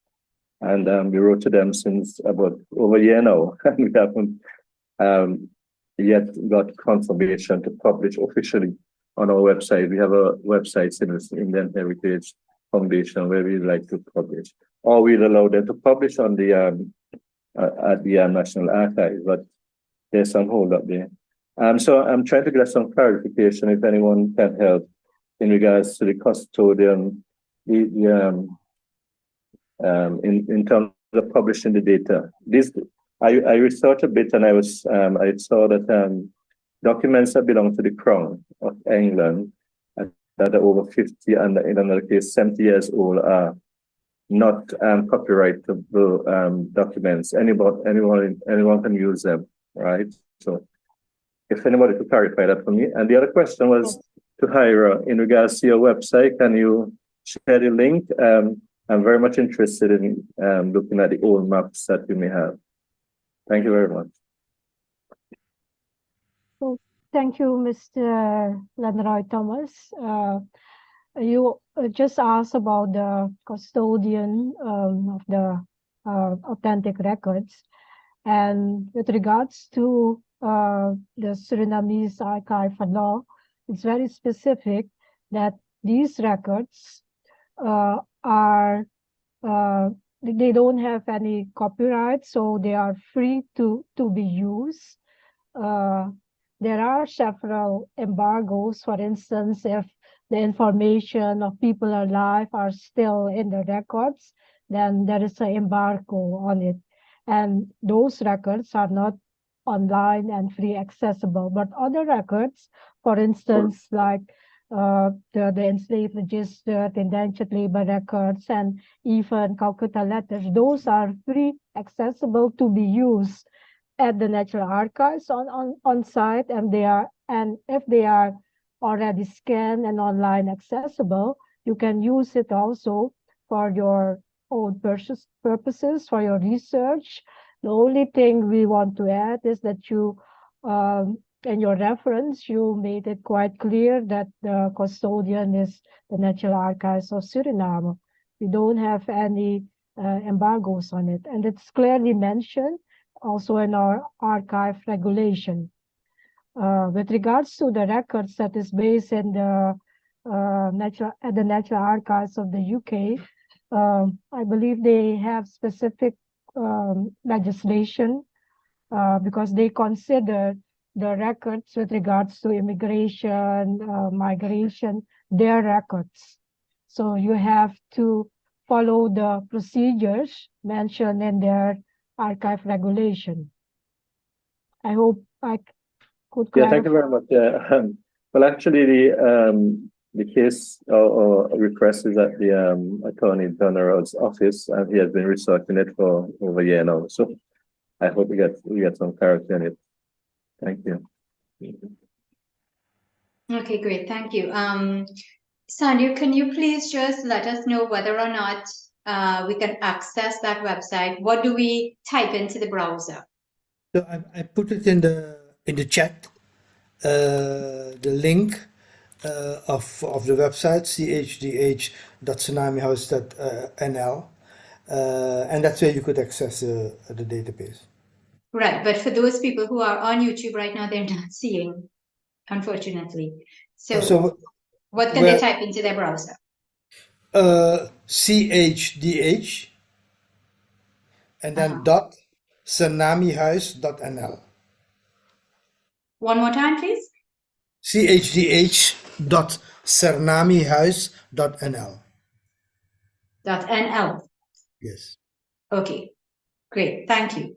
And we wrote to them since about over a year now, and we haven't yet got confirmation to publish officially on our website. We have a website, Indian Heritage Foundation, where we like to publish, or we'll allow them to publish on the at the National Archives, but there's some hold up there. So I'm trying to get some clarification if anyone can help in regards to the custodian, in terms of publishing the data. I researched a bit, and I saw that documents that belong to the Crown of England that are over 50 and in another case 70 years old are not copyrightable documents. Anyone can use them, right? So if anybody could clarify that for me. And the other question was to Hira in regards to your website. Can you share the link? I'm very much interested in looking at the old maps that you may have. Thank you very much. So thank you, Mr. Leroy Thomas. You just asked about the custodian of the authentic records. And with regards to the Surinamese archive law, it's very specific that these records they don't have any copyright, so they are free to be used. There are several embargoes. For instance, if the information of people alive are still in the records, then there is an embargo on it. And those records are not online and free accessible. But other records, for instance, like the enslaved register, the indentured labor records, and even Kolkata letters, those are free accessible to be used at the National Archives on site, and if they are already scanned and online accessible, you can use it also for your own purposes, for your research. The only thing we want to add is that you, in your reference, you made it quite clear that the custodian is the National Archives of Suriname. We don't have any embargoes on it, and it's clearly mentioned also in our archive regulation. With regards to the records that is based in the National Archives of the UK, I believe they have specific legislation because they consider the records with regards to immigration, migration, their records. So you have to follow the procedures mentioned in their archive regulation. I hope I could Yeah, clarify. thank you very much. Well, actually, the case or request is at the Attorney General's office, and he has been researching it for over a year now. So I hope we get some clarity on it. Thank you. Okay, great. Thank you. Sandu, can you please just let us know whether or not we can access that website? What do we type into the browser? So I put it in the chat, the link of the website chdh.tsunamihouse.nl, and that's where you could access the database. Right, but for those people who are on YouTube right now, they're not seeing, unfortunately. So what can they type into their browser? CHDH and then dot tsunamihouse.nl. One more time, please. CHDH.tsunamihouse.nl. .nl. Yes. Okay, great. Thank you.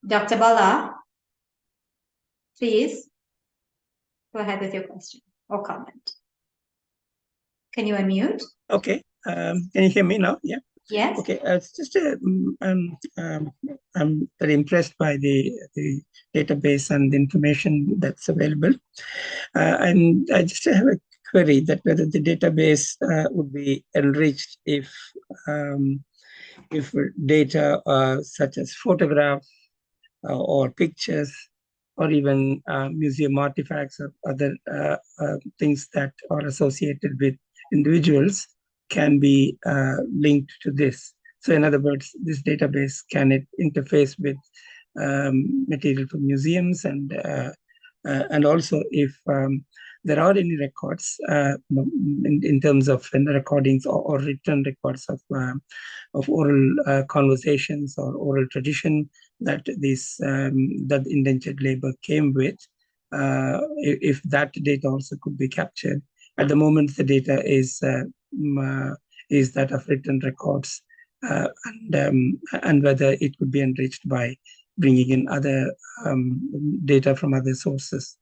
Dr. Bala, please go ahead with your question or comment. Can you unmute? Okay. Can you hear me now? Yeah. Yes. Okay. It's just I'm very impressed by the database and the information that's available, and I just have a query that whether the database would be enriched if data such as photographs or pictures or even museum artifacts or other things that are associated with individuals can be linked to this. So in other words, this database, can it interface with material from museums, and also if there are any records in terms of recordings or written records of oral conversations or oral tradition that that indentured labor came with, if that data also could be captured. At the moment, the data is that of written records, and whether it could be enriched by bringing in other data from other sources.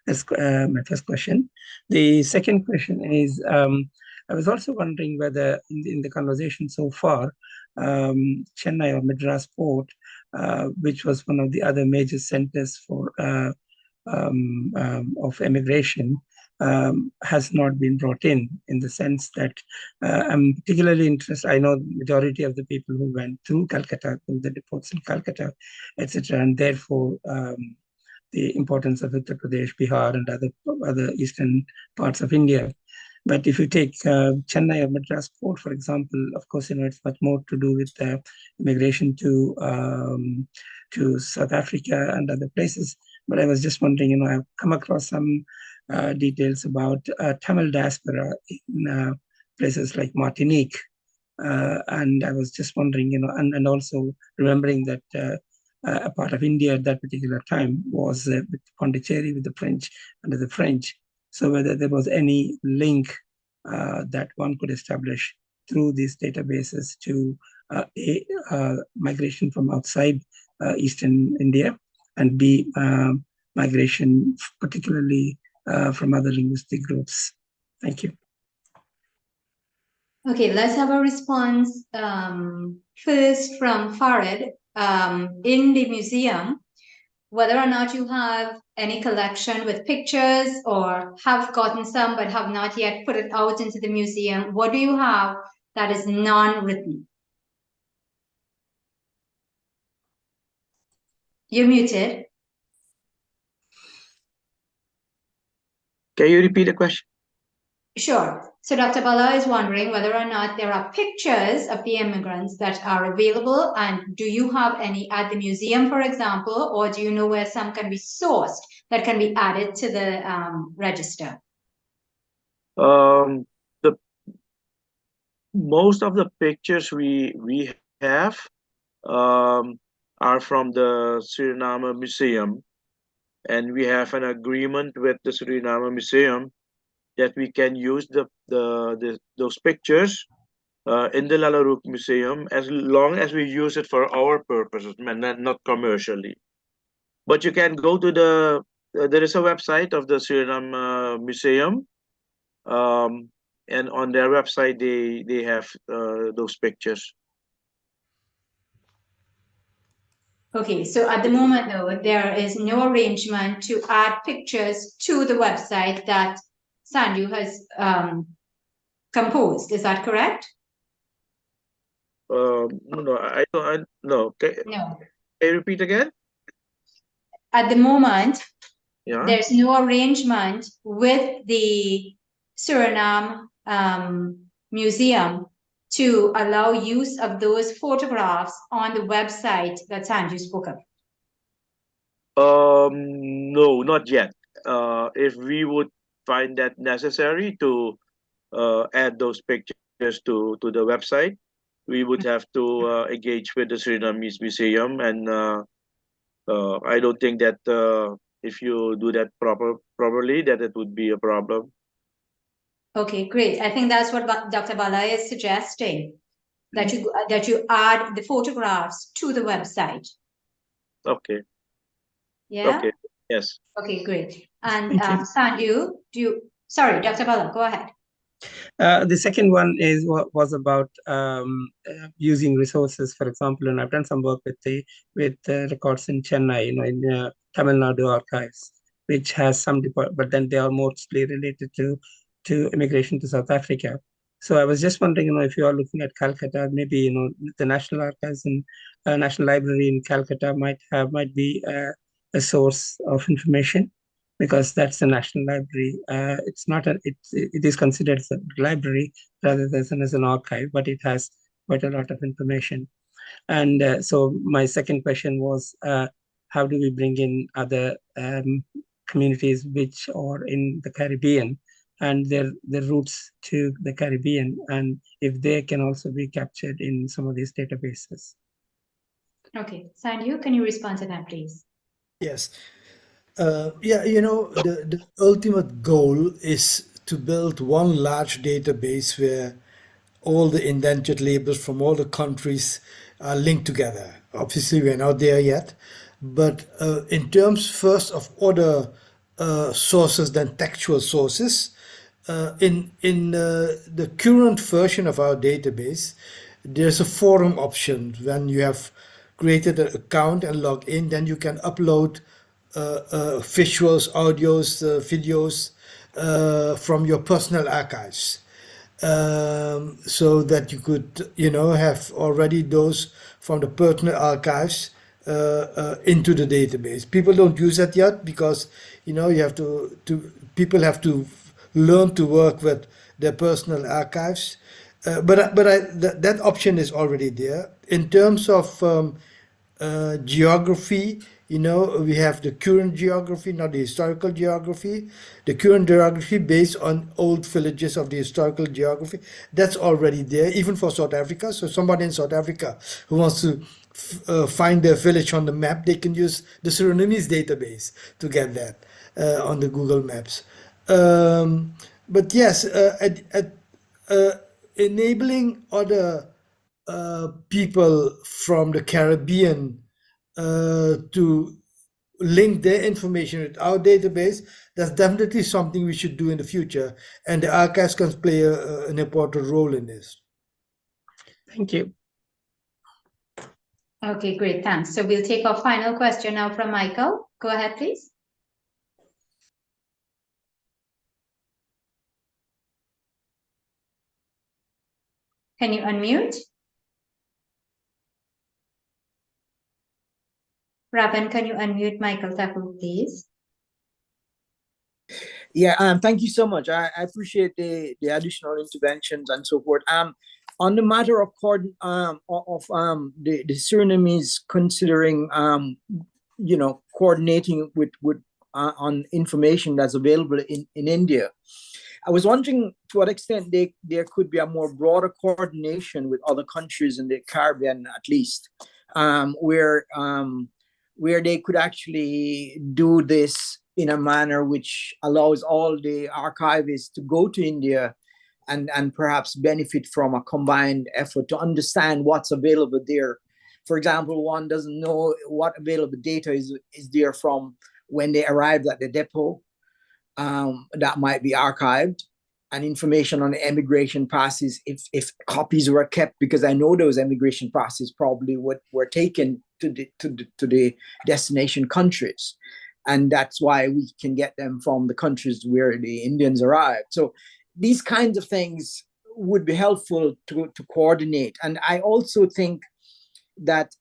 That's my first question. The second question is, I was also wondering whether in the conversation so far, Chennai or Madras port, which was one of the other major centers for of emigration, has not been brought in the sense that I'm particularly interested. I know the majority of the people who went through Calcutta, through the depots in Calcutta, etc., and therefore the importance of Uttar Pradesh, Bihar, and other eastern parts of India. But if you take Chennai or Madras port, for example, of course, it's much more to do with immigration to South Africa and other places. But I was just wondering, I've come across some details about Tamil diaspora in places like Martinique. And I was just wondering, and also remembering that a part of India at that particular time was with Pondicherry, with the French, under the French. So whether there was any link that one could establish through these databases to migration from outside Eastern India, and B, migration particularly from other linguistic groups. Thank you. Okay, let's have a response first from Farid. In the museum, whether or not you have any collection with pictures or have gotten some but have not yet put it out into the museum, what do you have that is non-written? You're muted. Can you repeat the question? Sure. So Dr. Bala is wondering whether or not there are pictures of the immigrants that are available, and do you have any at the museum, for example, or do you know where some can be sourced that can be added to the register? The most of the pictures we have are from the Suriname Museum, and we have an agreement with the Suriname Museum that we can use those pictures in the Lallarookh Museum, as long as we use it for our purposes, not commercially. But you can go to there is a website of the Suriname Museum, and on their website they have those pictures. Okay, so at the moment, though, there is no arrangement to add pictures to the website that Sanju has composed. Is that correct? No, I don't. No. Can you repeat again? At the moment, Yeah. there's no arrangement with the Suriname Museum to allow use of those photographs on the website that Sanju spoke of. No, not yet. If we would find that necessary to add those pictures to the website, we would have to engage with the Surinamese Museum, and I don't think that if you do that properly, that it would be a problem. Okay, great. I think that's what Dr. Bala is suggesting, that you add the photographs to the website. Okay. Yeah. Okay. Yes. Okay, great. And Sanju, sorry, Dr. Bala, go ahead. The second one was about using resources, for example, and I've done some work with records in Chennai, in Tamil Nadu archives, which has some but then they are mostly related to immigration to South Africa. So I was just wondering, if you are looking at Calcutta, maybe the National Archives and National Library in Calcutta might be a source of information, because that's the National Library. It's not it is considered as a library rather than as an archive, but it has quite a lot of information. And so my second question was, how do we bring in other communities which are in the Caribbean and their roots to the Caribbean, and if they can also be captured in some of these databases? Okay, Sanju, can you respond to that, please? Yes. Yeah, the ultimate goal is to build one large database where all the indentured laborers from all the countries are linked together. Obviously, we're not there yet, but in terms first of other sources than textual sources, in the current version of our database, there's a forum option. When you have created an account and logged in, then you can upload visuals, audios, videos from your personal archives, so that you could, have already those from the personal archives into the database. People don't use that yet because, you have people have to learn to work with their personal archives. But that option is already there. In terms of geography, we have the current geography, not the historical geography. The current geography based on old villages of the historical geography, that's already there, even for South Africa. So somebody in South Africa who wants to find their village on the map, they can use the Surinamese database to get that on the Google Maps. But yes, enabling other people from the Caribbean to link their information with our database, that's definitely something we should do in the future. And the archives can play an important role in this. Thank you. Okay, great, thanks. So we'll take our final question now from Michael. Go ahead, please. Can you unmute? Ravan, can you unmute Michael Thakur, please? Yeah, thank you so much. I appreciate the additional interventions and so forth. On the matter of the Surinamese considering coordinating with on information that's available in India, I was wondering to what extent there could be a more broader coordination with other countries in the Caribbean, at least, where they could actually do this in a manner which allows all the archivists to go to India and perhaps benefit from a combined effort to understand what's available there. For example, one doesn't know what available data is there from when they arrived at the depot. That might be archived, and information on the immigration passes, if copies were kept, because I know those immigration passes probably were taken to the destination countries, and that's why we can get them from the countries where the Indians arrived. So these kinds of things would be helpful to coordinate. And I also think that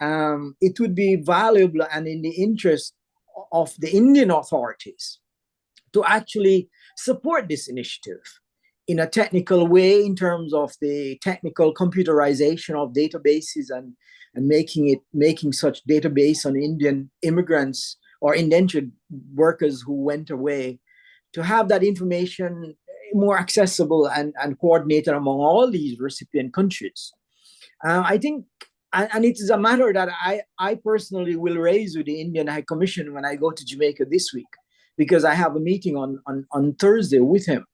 it would be valuable and in the interest of the Indian authorities to actually support this initiative in a technical way, in terms of the technical computerization of databases and making such database on Indian immigrants or indentured workers who went away, to have that information more accessible and coordinated among all these recipient countries. I think, and it is a matter that I personally will raise with the Indian High Commission when I go to Jamaica this week, because I have a meeting on Thursday with him.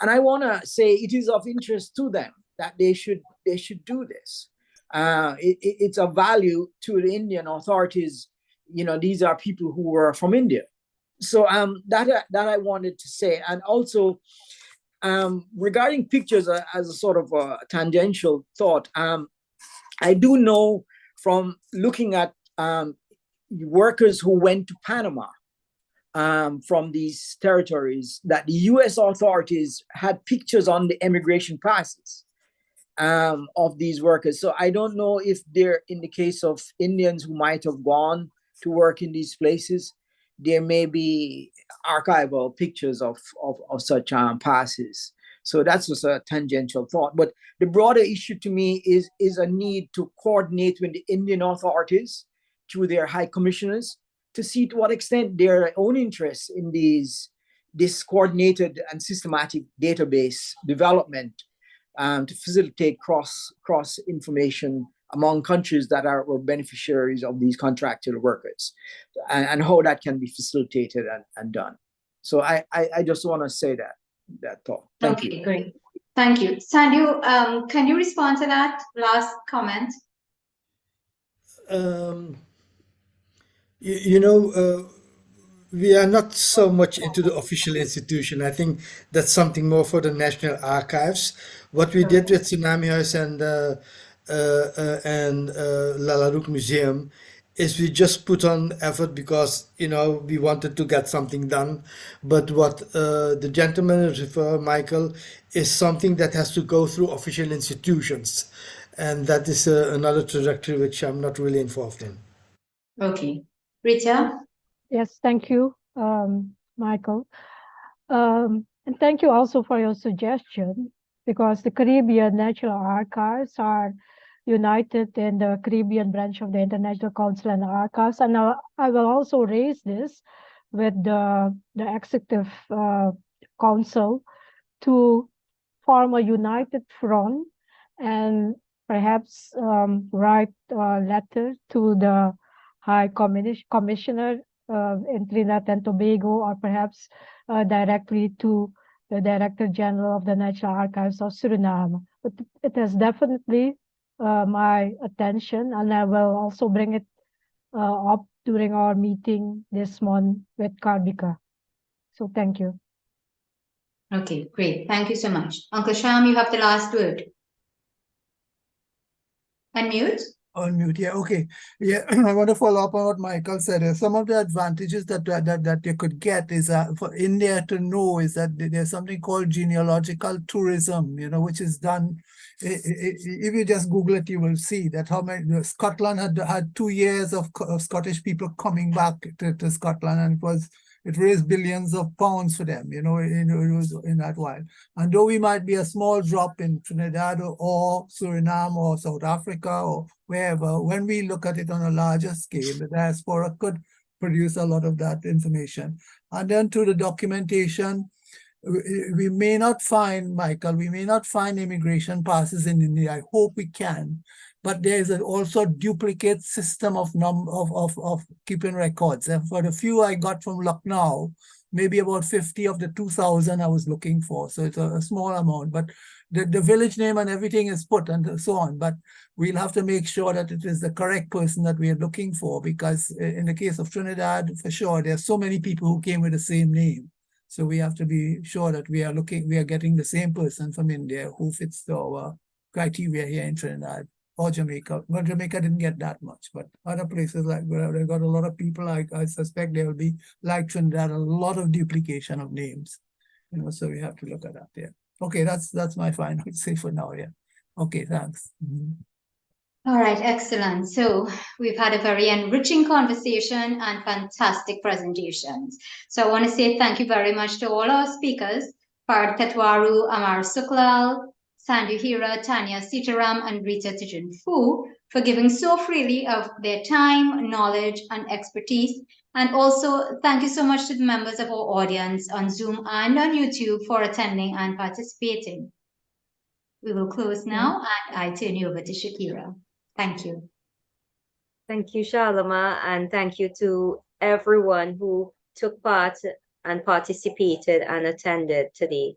And I want to say it is of interest to them that they should do this. It's of value to the Indian authorities. You know, these are people who were from India. So that I wanted to say. And also regarding pictures as a sort of a tangential thought, I do know from looking at workers who went to Panama from these territories that the US authorities had pictures on the immigration passes of these workers. So I don't know if they're, in the case of Indians who might have gone to work in these places, there may be archival pictures of such passes. So that's just a tangential thought. But the broader issue to me is a need to coordinate with the Indian authorities through their high commissioners to see to what extent their own interests in this coordinated and systematic database development to facilitate cross information among countries that were beneficiaries of these contractual workers, and how that can be facilitated and done. So I just want to say that thought. Thank you. Great. Thank you. Sandu, can you respond to that last comment? We are not so much into the official institution. I think that's something more for the National Archives. What we did with Tsunami House and Lallarookh Museum is we just put on effort because we wanted to get something done. But what the gentleman referred, Michael, is something that has to go through official institutions, and that is another trajectory which I'm not really involved in. Okay, Rita. Yes, thank you, Michael. And thank you also for your suggestion, because the Caribbean National Archives are united in the Caribbean branch of the International Council and Archives. And I will also raise this with the Executive Council to form a united front and perhaps write a letter to the High Commissioner in Trinidad and Tobago, or perhaps directly to the Director General of the National Archives of Suriname. But it has definitely my attention, and I will also bring it up during our meeting this month with Karbika. So thank you. Okay, great. Thank you so much. Uncle Sham, you have the last word. Unmute. Unmute, yeah, okay. Yeah, I want to follow up on what Michael said. Some of the advantages that you could get is for India to know is that there's something called genealogical tourism, which is done. If you just Google it, you will see that how many Scotland had 2 years of Scottish people coming back to Scotland, and it raised billions of pounds for them, it was in that while. And though we might be a small drop in Trinidad or Suriname or South Africa or wherever, when we look at it on a larger scale, the diaspora could produce a lot of that information. And then to the documentation, we may not find, Michael, we may not find immigration passes in India. I hope we can. But there is also a duplicate system of keeping records. And for the few I got from Lucknow, maybe about 50 of the 2,000 I was looking for. So it's a small amount, but the village name and everything is put and so on. But we'll have to make sure that it is the correct person that we are looking for, because in the case of Trinidad, for sure, there are so many people who came with the same name. So we have to be sure that we are getting the same person from India who fits our criteria here in Trinidad or Jamaica. Well, Jamaica didn't get that much, but other places like where they got a lot of people, I suspect there will be, like Trinidad, a lot of duplication of names. So we have to look at that there. Okay, that's my final say for now. Yeah. Okay, thanks. All right, excellent. So we've had a very enriching conversation and fantastic presentations. So I want to say thank you very much to all our speakers, Parth Katwaru, Amar Suklal, Sandhu Hira, Tanya Sitaram, and Rita Tijun-Fu for giving so freely of their time, knowledge, and expertise. And also, thank you so much to the members of our audience on Zoom and on YouTube for attending and participating. We will close now, and I turn you over to Shakira. Thank you. Thank you, Shalama, and thank you to everyone who took part and participated and attended today.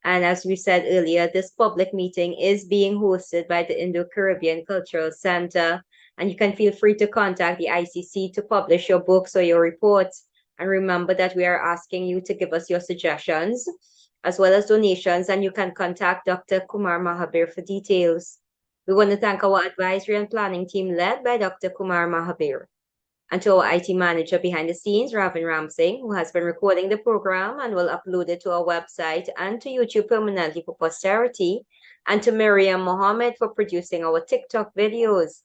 And as we said earlier, this public meeting is being hosted by the Indo-Caribbean Cultural Center, and you can feel free to contact the ICC to publish your books or your reports. And remember that we are asking you to give us your suggestions as well as donations, and you can contact Dr. Kumar Mahabir for details. We want to thank our advisory and planning team led by Dr. Kumar Mahabir, and to our IT manager behind the scenes, Ravin Ramsingh, who has been recording the program and will upload it to our website and to YouTube permanently for posterity, and to Miriam Mohammed for producing our TikTok videos.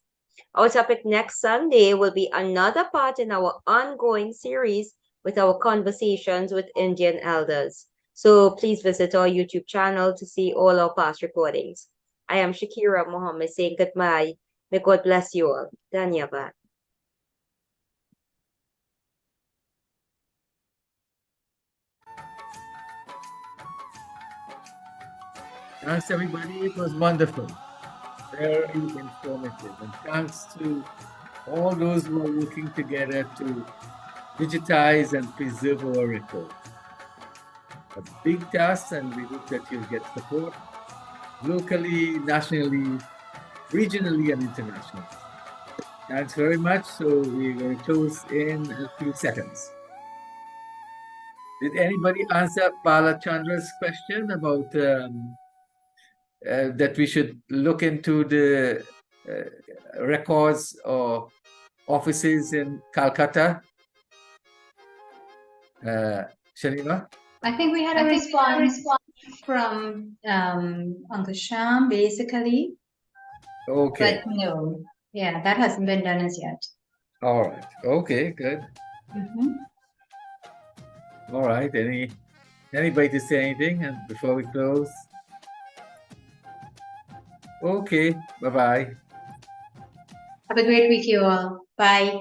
Our topic next Sunday will be another part in our ongoing series with our conversations with Indian elders. So please visit our YouTube channel to see all our past recordings. I am Shakira Mohammed saying goodbye. May God bless you all. Dhanyavad. Thanks, everybody. It was wonderful, very informative. And thanks to all those who are working together to digitize and preserve our records. A big task, and we hope that you'll get support locally, nationally, regionally, and internationally. Thanks very much. So we're going to close in a few seconds. Did anybody answer Bala Chandra's question about that we should look into the records or offices in Calcutta? Shalima? I think we had a response from Uncle Sham, basically. Okay. But no, yeah, that hasn't been done as yet. All right. Okay, good. All right. Anybody to say anything and before we close? Okay. Bye-bye. Have a great week, you all. Bye.